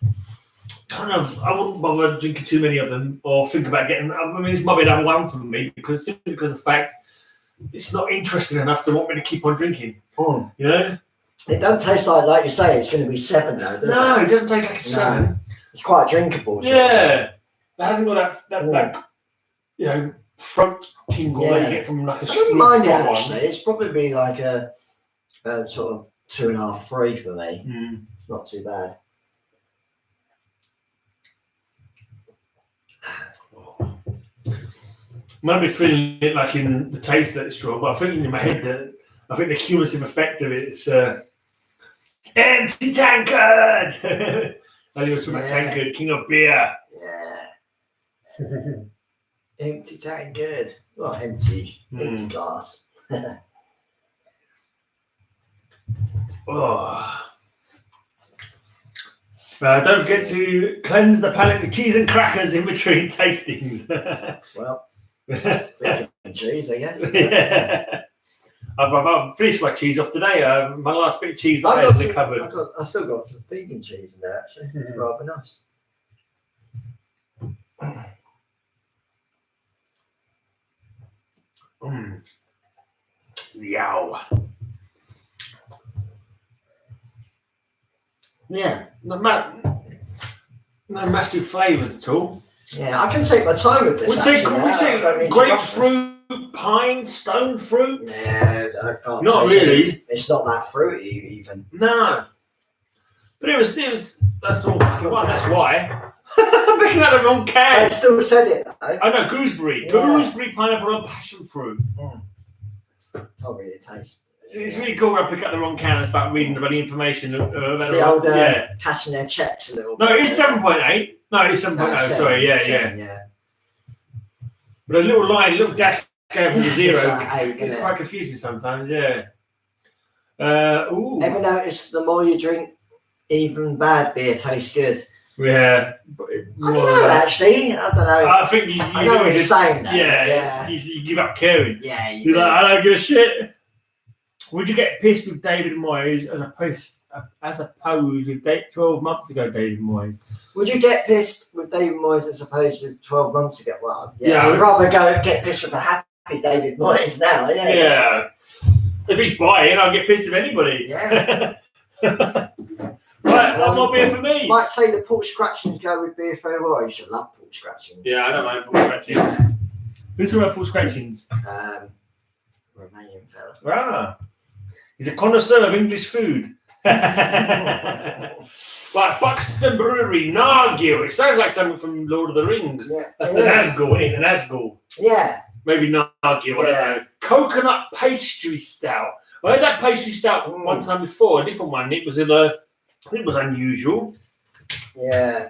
I wouldn't bother drinking too many of them or think about getting. I mean, this might be another one for me because of the fact it's not interesting enough to want me to keep on drinking. You know. It don't taste like you say. It's going to be 7 though. It doesn't taste like a 7. No. It's quite drinkable. Yeah, it hasn't got that front tingle that you get from like a. I don't mind it actually. It's probably like a sort of 2.5, 3 for me. It's not too bad. Might be feeling it like in the taste that it's strong, but I'm thinking in my head that I think the cumulative effect of it is empty tankard. I was talking about tankard, king of beer. Yeah. Empty tank, good. Well, empty glass. Oh. Don't forget to cleanse the palate with cheese and crackers in between tastings. Well, freaking cheese, I guess. Yeah. I've finished my cheese off today. My last bit of cheese that I had in the cupboard. I still got some vegan cheese in there, actually. Rather nice. Yow. Yeah, no massive flavours at all. Yeah, I can take my time with this. We say grapefruit, pine, stone fruits. Yeah, I can't. Not really. It's not that fruity even. No. But it was. That's all. Well, that's why. I'm picking out the wrong can. I still said it though. I know gooseberry, pineapple, and passion fruit. Can't really taste. It's really cool when I pick up the wrong can and start reading about the information. It's the old cashing their checks a little bit. No, it's 7.8. No, it's 7.0. Sorry, yeah. But a little dash going from the zero. It's quite confusing sometimes, yeah. Ever notice the more you drink, even bad beer tastes good? Yeah. I don't know, actually. I don't know. I think you I know what you're saying. Yeah. You give up caring. Yeah. You're like, I don't give a shit. Would you get pissed with David Moyes as opposed with 12 months ago, David Moyes? Would you get pissed with David Moyes as opposed with 12 months ago? Well, yeah, I'd rather get pissed with a happy David Moyes now. Yeah. If he's buying, I'll get pissed with anybody. Yeah. Right, one more beer for me. Might say the pork scratchings go with beer very well. You should love pork scratchings. Yeah, I don't mind pork scratchings. Who's talking about pork scratchings? Romanian fella. Ah. He's a connoisseur of English food. Right, Buxton Brewery, Nargil. It sounds like something from Lord of the Rings. Yeah. That's the Nazgul, an Nazgul. Yeah. Maybe Nargil, I don't know. Coconut pastry stout. I had that pastry stout one time before, a different one. It was unusual. Yeah.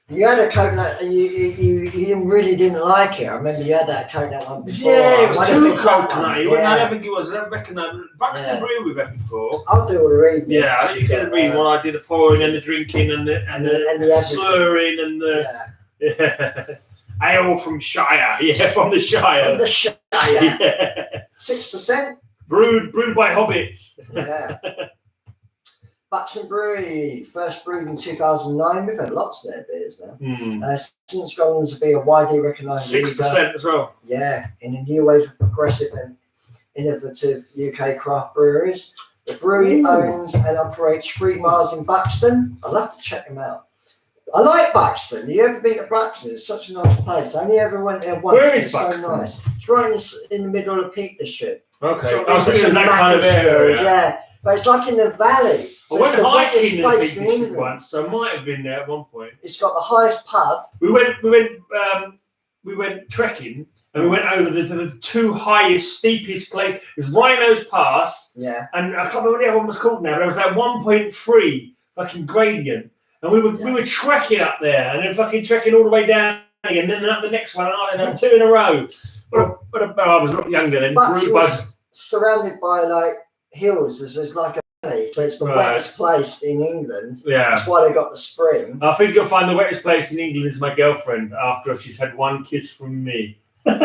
You had a coconut and you really didn't like it. I remember you had that coconut one before. Yeah, it was too coconut. Yeah. I don't think it was. I don't reckon Buxton Brewery we've had before. I'll do all the reading. Yeah, you get the reading one. I did the pouring and the drinking and the slurring and the ale from Shire. Yeah, from the Shire. From the Shire. Yeah. 6%. Brewed by hobbits. Yeah. Buxton Brewery, first brewed in 2009. We've had lots of their beers now. Since gone on to be a widely recognised 6% as well. Yeah, in a new wave of progressive and innovative UK craft breweries. The brewery owns and operates 3 bars in Buxton. I'd love to check them out. I like Buxton. Have you ever been to Buxton? It's such a nice place. I only ever went there once. Where is it's Buxton? So nice. It's right in the middle of the Peak District. Okay. So it's that kind of area. Yeah, but it's like in the valley. So I went hiking in the Peak in District England. once, so I might have been there at one point. It's got the highest pub. We went trekking and we went over to the 2 highest, steepest place. It was Rhino's Pass. Yeah. And I can't remember what the other one was called now, but it was like 1.3 fucking gradient. And we were trekking up there and then fucking trekking all the way down and then up the next one and then 2 in a row. But I was a lot younger then. Buxton was surrounded by like hills. There's like a valley, so it's the wettest place in England. Yeah. That's why they got the spring. I think you'll find the wettest place in England is my girlfriend after she's had 1 kiss from me. We've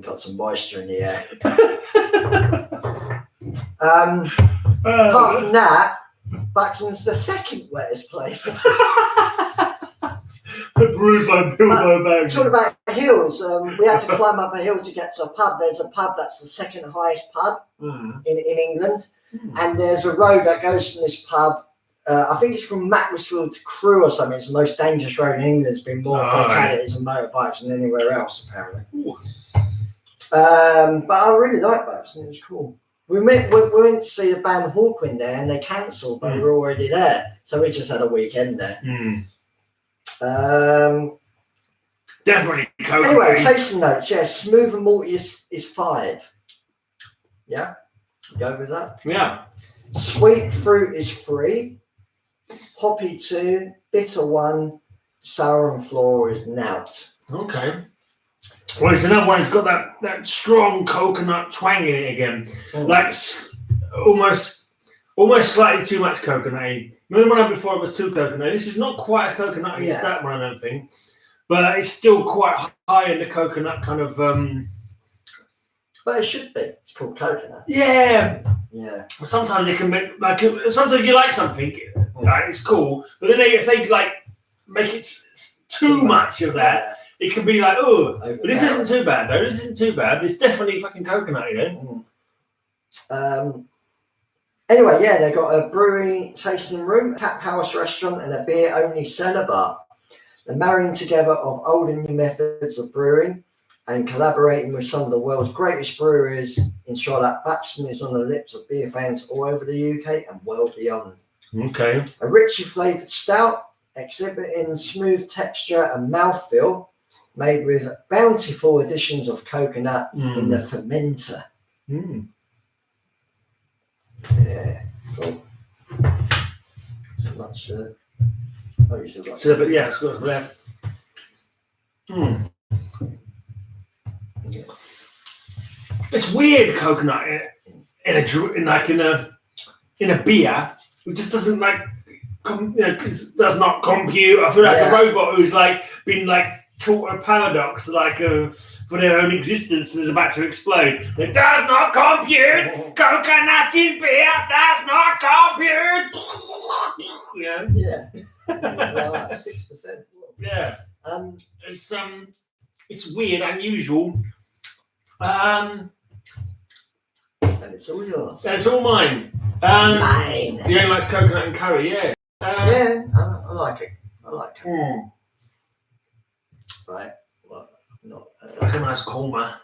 got some moisture in the air. Apart from that, Buxton's the second wettest place. Brewed by Bilbo Baggins. Talking about hills, we had to climb up a hill to get to a pub. There's a pub that's the second highest pub in England, and there's a road that goes from this pub. I think it's from Macclesfield to Crewe or something. It's the most dangerous road in England. There's been more fatalities and motorbikes than anywhere else, apparently. But I really like Buxton. It was cool. We went to see the band Hawkwind there, and they cancelled, but we were already there, so we just had a weekend there. Definitely coconut. Anyway, tasting notes. Yeah, smooth and malty is 5. Yeah, go with that. Yeah. Sweet fruit is 3. Hoppy 2. Bitter 1. sour and floral is nout. Okay. Well, it's another one that's got that strong coconut twang in it again. Like almost slightly too much coconut-y. Remember the one before it was too coconut. This is not quite as coconut-y as that one, I don't think. But it's still quite high in the coconut kind of... But it should be. It's called coconut. Yeah. Yeah. Sometimes it can make... sometimes you like something, like, it's cool. But then if they like make it too much of that, it can be like, oh. But this isn't too bad, though. This isn't too bad. It's definitely fucking coconut, Anyway, yeah, they've got a brewery tasting room, a tap house restaurant, and a beer-only cellar bar. They're marrying together of old and new methods of brewing and collaborating with some of the world's greatest breweries ensure that Batchman is on the lips of beer fans all over the UK and well beyond. Okay. A richly flavoured stout, exhibiting smooth texture and mouthfeel, made with bountiful additions of coconut in the fermenter. Yeah, cool. So much. But yeah, it's got left. It's weird coconut in a beer. It just doesn't like. Does not compute. I feel like a robot who's like been like taught a paradox like for their own existence and is about to explode. It does not compute. Coconut in beer does not compute. Yeah. 6%. Yeah. It's weird, unusual. And it's all yours. It's all mine. Mine. The only likes coconut and curry. Yeah. I like it. I like it. Right. Well, not like a nice korma.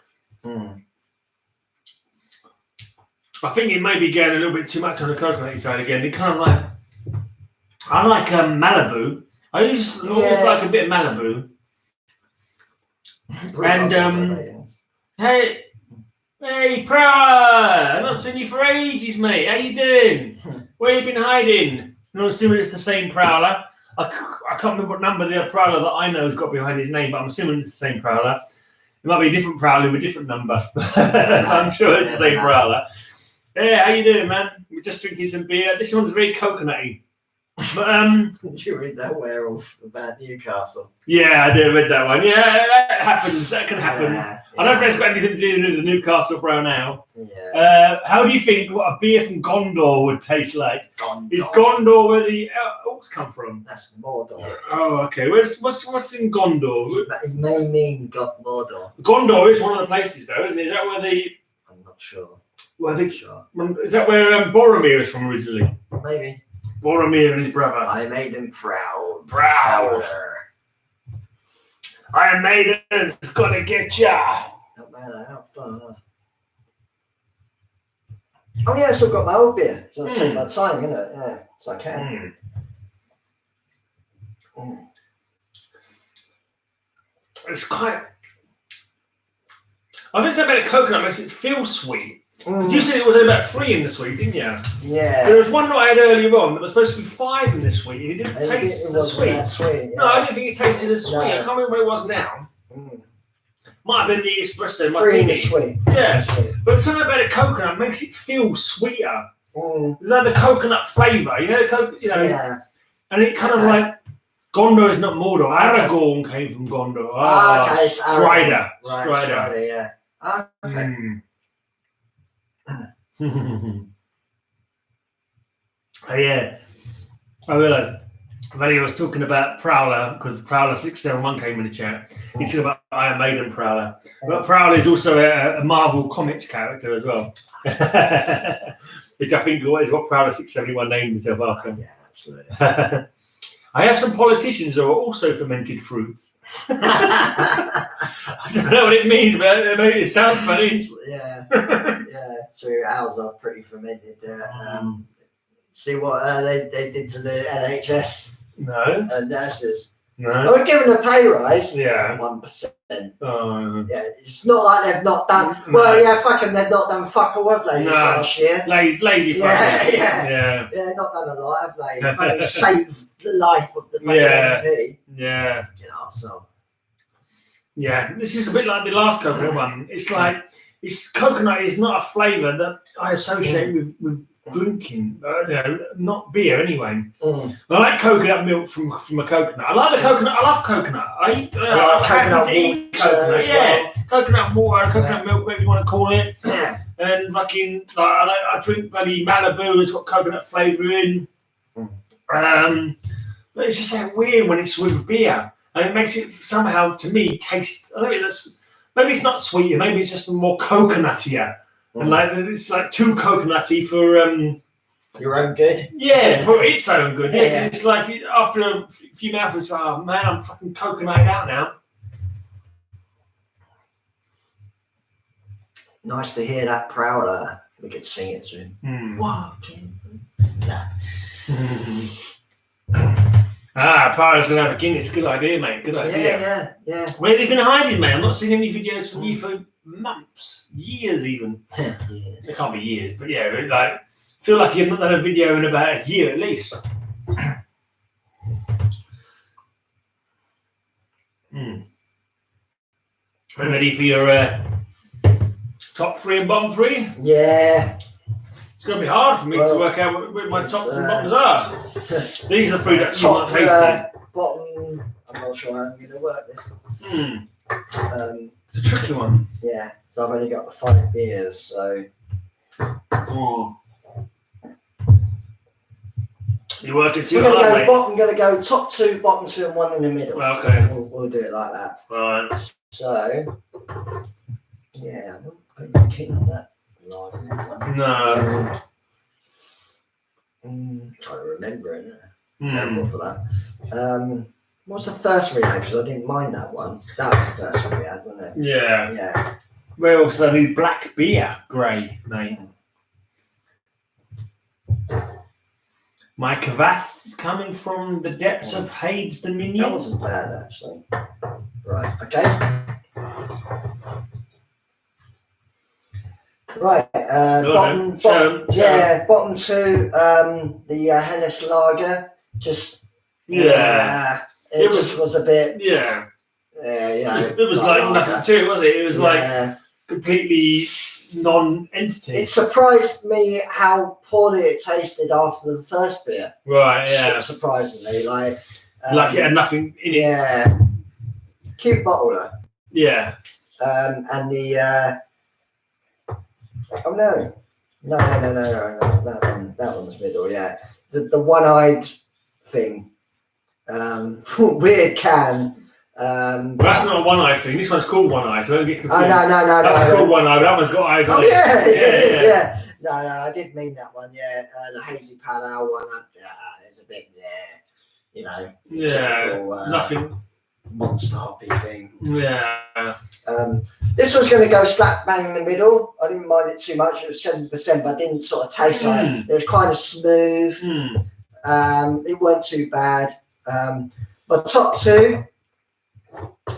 I think it may be getting a little bit too much on the coconut side again. It kind of like. I like Malibu. I always like a bit of Malibu. And hey, Prowler! I've not seen you for ages, mate. How you doing? Where you been hiding? I'm assuming it's the same Prowler. I can't remember what number the Prowler that I know has got behind his name, but I'm assuming it's the same Prowler. It might be a different Prowler with a different number. I'm sure it's the same Prowler. Yeah, how you doing, man? We're just drinking some beer. This one's very coconutty. But did you read that werewolf about Newcastle? Yeah, I did read that one. Yeah, that happens. That can happen. I don't know if that's got anything to do with the Newcastle Brown Ale. Yeah. How do you think what a beer from Gondor would taste like? Gondor. Is Gondor where the orcs come from? That's Mordor. Oh, okay. What's in Gondor? It may mean Mordor. Gondor is one of the places, though, isn't it? Is that where I'm not sure. Well, I think. Sure. Is that where Boromir is from originally? Maybe. Boromir and his brother. I made him proud. Proud. Iron Maiden's gonna get ya. No matter how far. Oh yeah, I still got my old beer. So I'll save my time, isn't it? Yeah, so I can. It's quite. I think something about coconut makes it feel sweet. You said it was about 3 in the sweet, didn't you? Yeah. There was one that I had earlier on that was supposed to be 5 in the sweet. It didn't taste as sweet. Yeah. No, I didn't think it tasted as sweet. I can't remember what it was now. Might have been the espresso 3 martini. in the sweet. Yeah. But something about the coconut makes it feel sweeter. Like the coconut flavour, Yeah. And it kind of like Gondor is not Mordor. Aragorn came from Gondor. Okay, Strider. Right, Strider. Yeah. Okay. Oh yeah, I realised Valley was talking about Prowler because Prowler 671 came in the chat. He's talking about Iron Maiden Prowler, but Prowler is also a Marvel Comics character as well, which I think is what Prowler 671 named himself after. Yeah, absolutely. I have some politicians who are also fermented fruits. I don't know what it means, but it sounds funny. Yeah, true. Ours are pretty fermented. See what they did to the NHS No. nurses. No. We're given a pay rise. Yeah. 1%. Oh. Yeah, it's not like they've not done. No. Well, yeah, fuck them. They've not done fuck all, have they? This last year. Lazy fuckers. Yeah. Yeah, not done a lot, have they? They've only saved the life of the fucking MP. Yeah. You know, so. Yeah, this is a bit like the last coconut one. It's like coconut is not a flavour that I associate with drinking. Not beer anyway. I like coconut milk from a coconut. I like the coconut. I love coconut. I like coconut coconut. Yeah, coconut water, coconut milk, whatever you want to call it. Yeah. And fucking, I drink bloody Malibu. It's got coconut flavour in. But it's just like weird when it's with beer. And it makes it somehow, to me, taste. I think maybe it's not sweeter. Maybe it's just more coconuttier, and like it's like too coconutty for your own good. Yeah, for its own good. Yeah. It's like after a few mouthfuls, oh man, I'm fucking coconutted out now. Nice to hear that prowler. We could sing it to him. Walking. Yeah. Prowler's gonna have a Guinness. Good idea, mate. Good idea. Yeah. Where have you been hiding, mate? I'm not seeing any videos from you for months, years even. Yes. It can't be years, but yeah, like feel like you've not done a video in about a year at least. Ready for your top 3 and bottom 3? Yeah. It's going to be hard for me to work out what my tops and bottoms are. These are the 3 that you've not tasted. Bottom, I'm not sure how I'm going to work this. It's a tricky one. Yeah, so I've only got the 5 beers, so. You're working too We're going hard, to go I'm going to go top 2, bottom 2, and 1 in the middle. Okay. We'll do it like that. Right. So, yeah, I'm not keen on that. No. Trying to remember it. Terrible for that. What's the first one we had? Because I didn't mind that one. That was the first one we had, wasn't it? Yeah. Yeah. We also need black beer, grey, mate. My kvass is coming from the depths of Hade's Dominion. That wasn't bad, actually. Right, okay. Right, bottom 2, the Helles Lager. Just it just was a bit. Yeah. It was like nothing to it, was it? It was like completely non-entity. It surprised me how poorly it tasted after the first beer. Right, yeah. Surprisingly, like it had nothing in it. Yeah. Cute bottler. Yeah. And the no, that one's middle, yeah. The one-eyed thing. Weird can. That's not a one-eye thing. This one's called one-eye, so don't get confused. Oh, no. That's called one-eye, but that one's got eyes on it. Yeah. No, I did mean that one, yeah. The hazy pale ale one, it's a bit, typical, nothing. Monster hoppy thing. Yeah. This was going to go slap bang in the middle. I didn't mind it too much. It was 7%, but I didn't sort of taste like it. It was kind of smooth. It wasn't too bad. My top 2,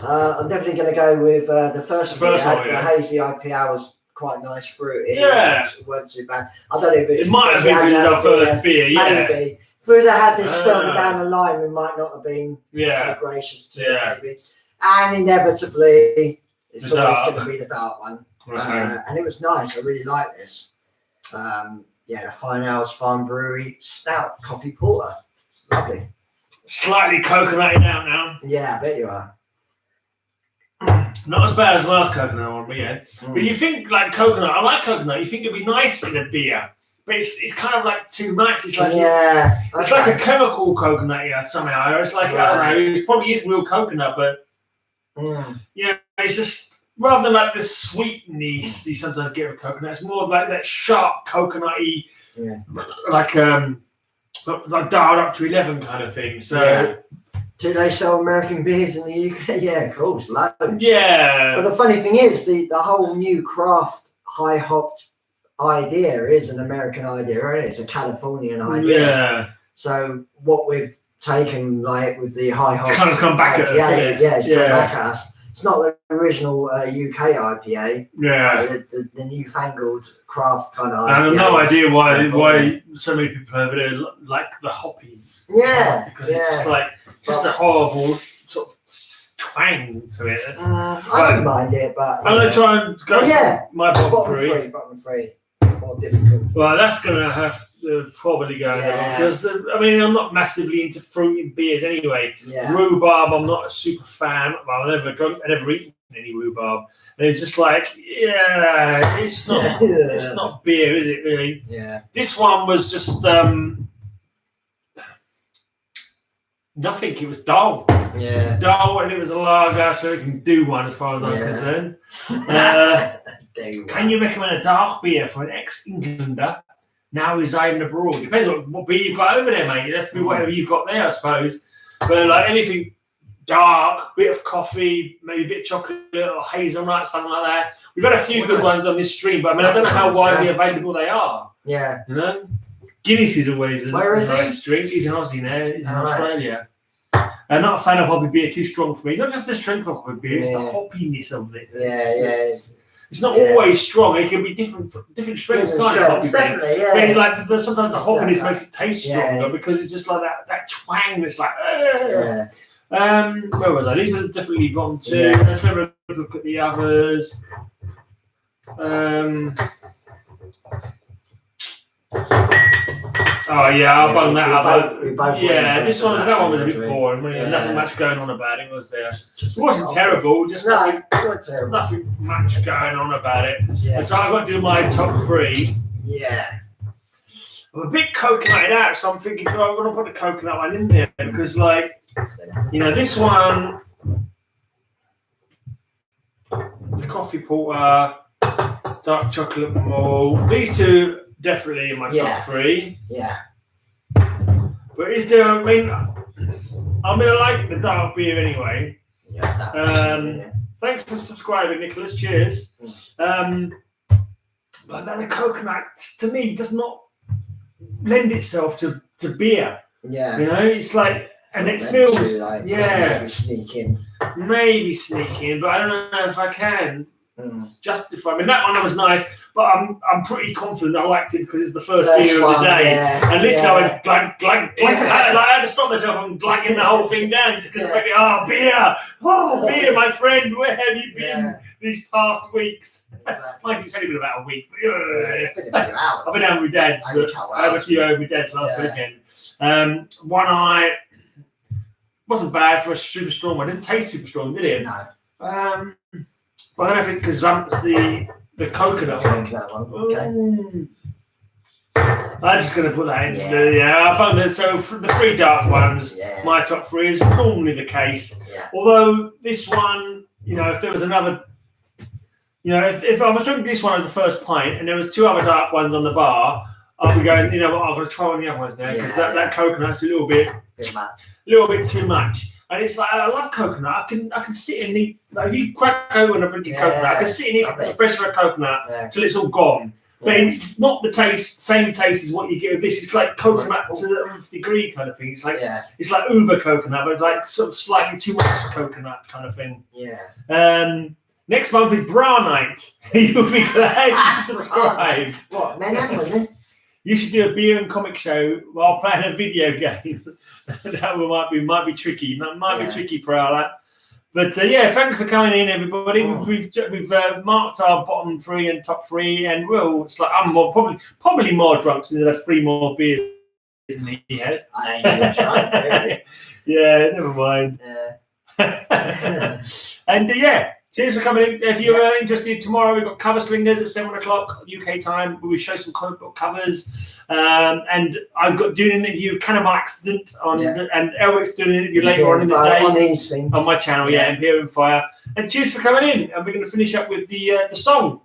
I'm definitely going to go with the first one. The hazy IPA was quite nice fruity. Yeah. It wasn't too bad. I don't know if it might have been our first beer, yeah. Maybe. If we'd have had this further down the line, we might not have been so gracious to it, maybe. And inevitably, it's always going to be the dark one. And it was nice. I really like this. The Fine Ales Farm Brewery Stout Coffee Porter. It's lovely. Slightly coconutted out now. Yeah, I bet you are. Not as bad as the last coconut one, but yeah. But you think like coconut, I like coconut, you think it'd be nice in a beer. But it's kind of like too much. It's like it's like a chemical coconut somehow. It's like I don't know. It probably is real coconut, but it's just rather than like the sweetness you sometimes get with coconut. It's more of like that sharp coconutty, like dialed up to 11 kind of thing. So do they sell American beers in the UK? Yeah, of course, loads. Yeah. But the funny thing is, the whole new craft high hopped idea is an American idea, right? It's a Californian idea. Yeah. So what we've taken like with the high hops. It's kind of come back at us, isn't it? Yeah, it's come back at us. It's not the original UK IPA. Yeah. The newfangled craft kind of. I have no idea why so many people over there like the hoppy. Yeah. Because it's just a horrible sort of twang to it. I don't mind it, but I'm gonna try and go my bottom three. Bottom three. More difficult. Well, that's gonna have to probably go because I mean I'm not massively into fruity beers anyway. Yeah. Rhubarb, I'm not a super fan. Well, I never eaten any rhubarb, and it's just like it's not it's not beer, is it really? Yeah. This one was just nothing. It was dull. Yeah. Dull, and it was a lager, so it can do one as far as I'm concerned. Can you recommend a dark beer for an ex-Englander now residing abroad? Depends on what beer you've got over there, mate. It has to be whatever you've got there, I suppose. But like anything dark, bit of coffee, maybe a bit of chocolate or hazelnut, something like that. We've had a few good ones on this stream, but I mean, I don't know how widely available they are. Yeah. You know? Guinness is always a nice drink. He's an Aussie now. He's in Australia. I'm not a fan of hoppy beer, too strong for me. It's not just the strength of hoppy beer, it's the hoppiness of it. It's not always strong. It can be different strengths of hoppy definitely, beer. Like sometimes the hoppiness makes it taste stronger because it's just like that twang that's like, where was I? These were definitely gone too. Let's have a look at the others. Oh yeah, I'll bung that up. This one was a bit boring. Nothing much going on about it, was there? It wasn't terrible, just nothing much going on about it. Yeah. And so I've got to do my top three. Yeah. I'm a bit coconutted out, so I'm thinking, I'm going to put the coconut one in there because, like, this one, the coffee porter, dark chocolate malt, these two definitely in my top three. Yeah. But is there? I mean, I like the dark beer anyway. Thanks for subscribing, Nicholas. Cheers. But then the coconut, to me, does not lend itself to beer. Yeah. It's like, and it feels maybe sneaking, but I don't know if I can justify. I mean, that one was nice, but I'm pretty confident I liked it because it's the first beer of the day. And this guy went glug, glug, glug. I had to stop myself from glugging the whole thing down just because beer, my friend, where have you been these past weeks? Mind you, it's only been about a week. But, it's been a few hours. I've been out with Dad's. I had a few over with Dad's last weekend. One eye wasn't bad for a super strong one. It didn't taste super strong, did it? No. But I don't think gazumps the coconut one. Okay. I'm just going to put that in. So for the three dark ones, my top three is normally the case. Yeah. Although this one, if there was another, if I was drinking this one as the first pint and there was two other dark ones on the bar, I'll be going, I'm going to try one of the other ones now because that coconut's a little bit too much. And it's like, I love coconut. I can sit and eat, like if you crack open a brick of coconut, I can sit and eat the fresh coconut till it's all gone. But it's not the same taste as what you get with this. It's like coconut to the nth degree kind of thing. It's like it's like uber coconut, but like sort of slightly too much coconut kind of thing. Yeah. Next month is Bra Night. You'll be glad you subscribe. What, men and women? You should do a beer and comic show while playing a video game. That might be tricky. Might be tricky, Prowler. But thanks for coming in, everybody. We've marked our bottom three and top three, and it's like I'm probably more drunk since I had 3 more beers than he has. I ain't even trying. Yeah, never mind. And cheers for coming in. If you're interested, tomorrow we've got Cover Slingers at 7 o'clock UK time, where we show some comic book covers. And I've got doing an interview with Cannibal Accident and Elric's doing an interview later on in the day on my channel, Imperium Fire. And cheers for coming in. And we're going to finish up with the song.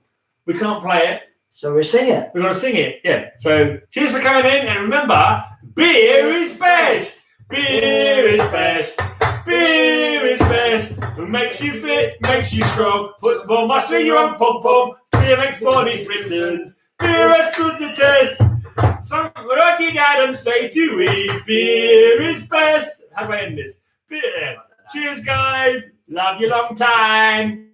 We can't play it, so we'll sing it. We're going to sing it, So cheers for coming in, and remember, beer is best. Beer is best. Beer is best. It makes you fit, makes you strong. Puts more muscle in your pom pom. Beer makes body Britons. Beer has stood the test. What did Adam say to me? Beer is best. How do I end this? Cheers, guys. Love you long time.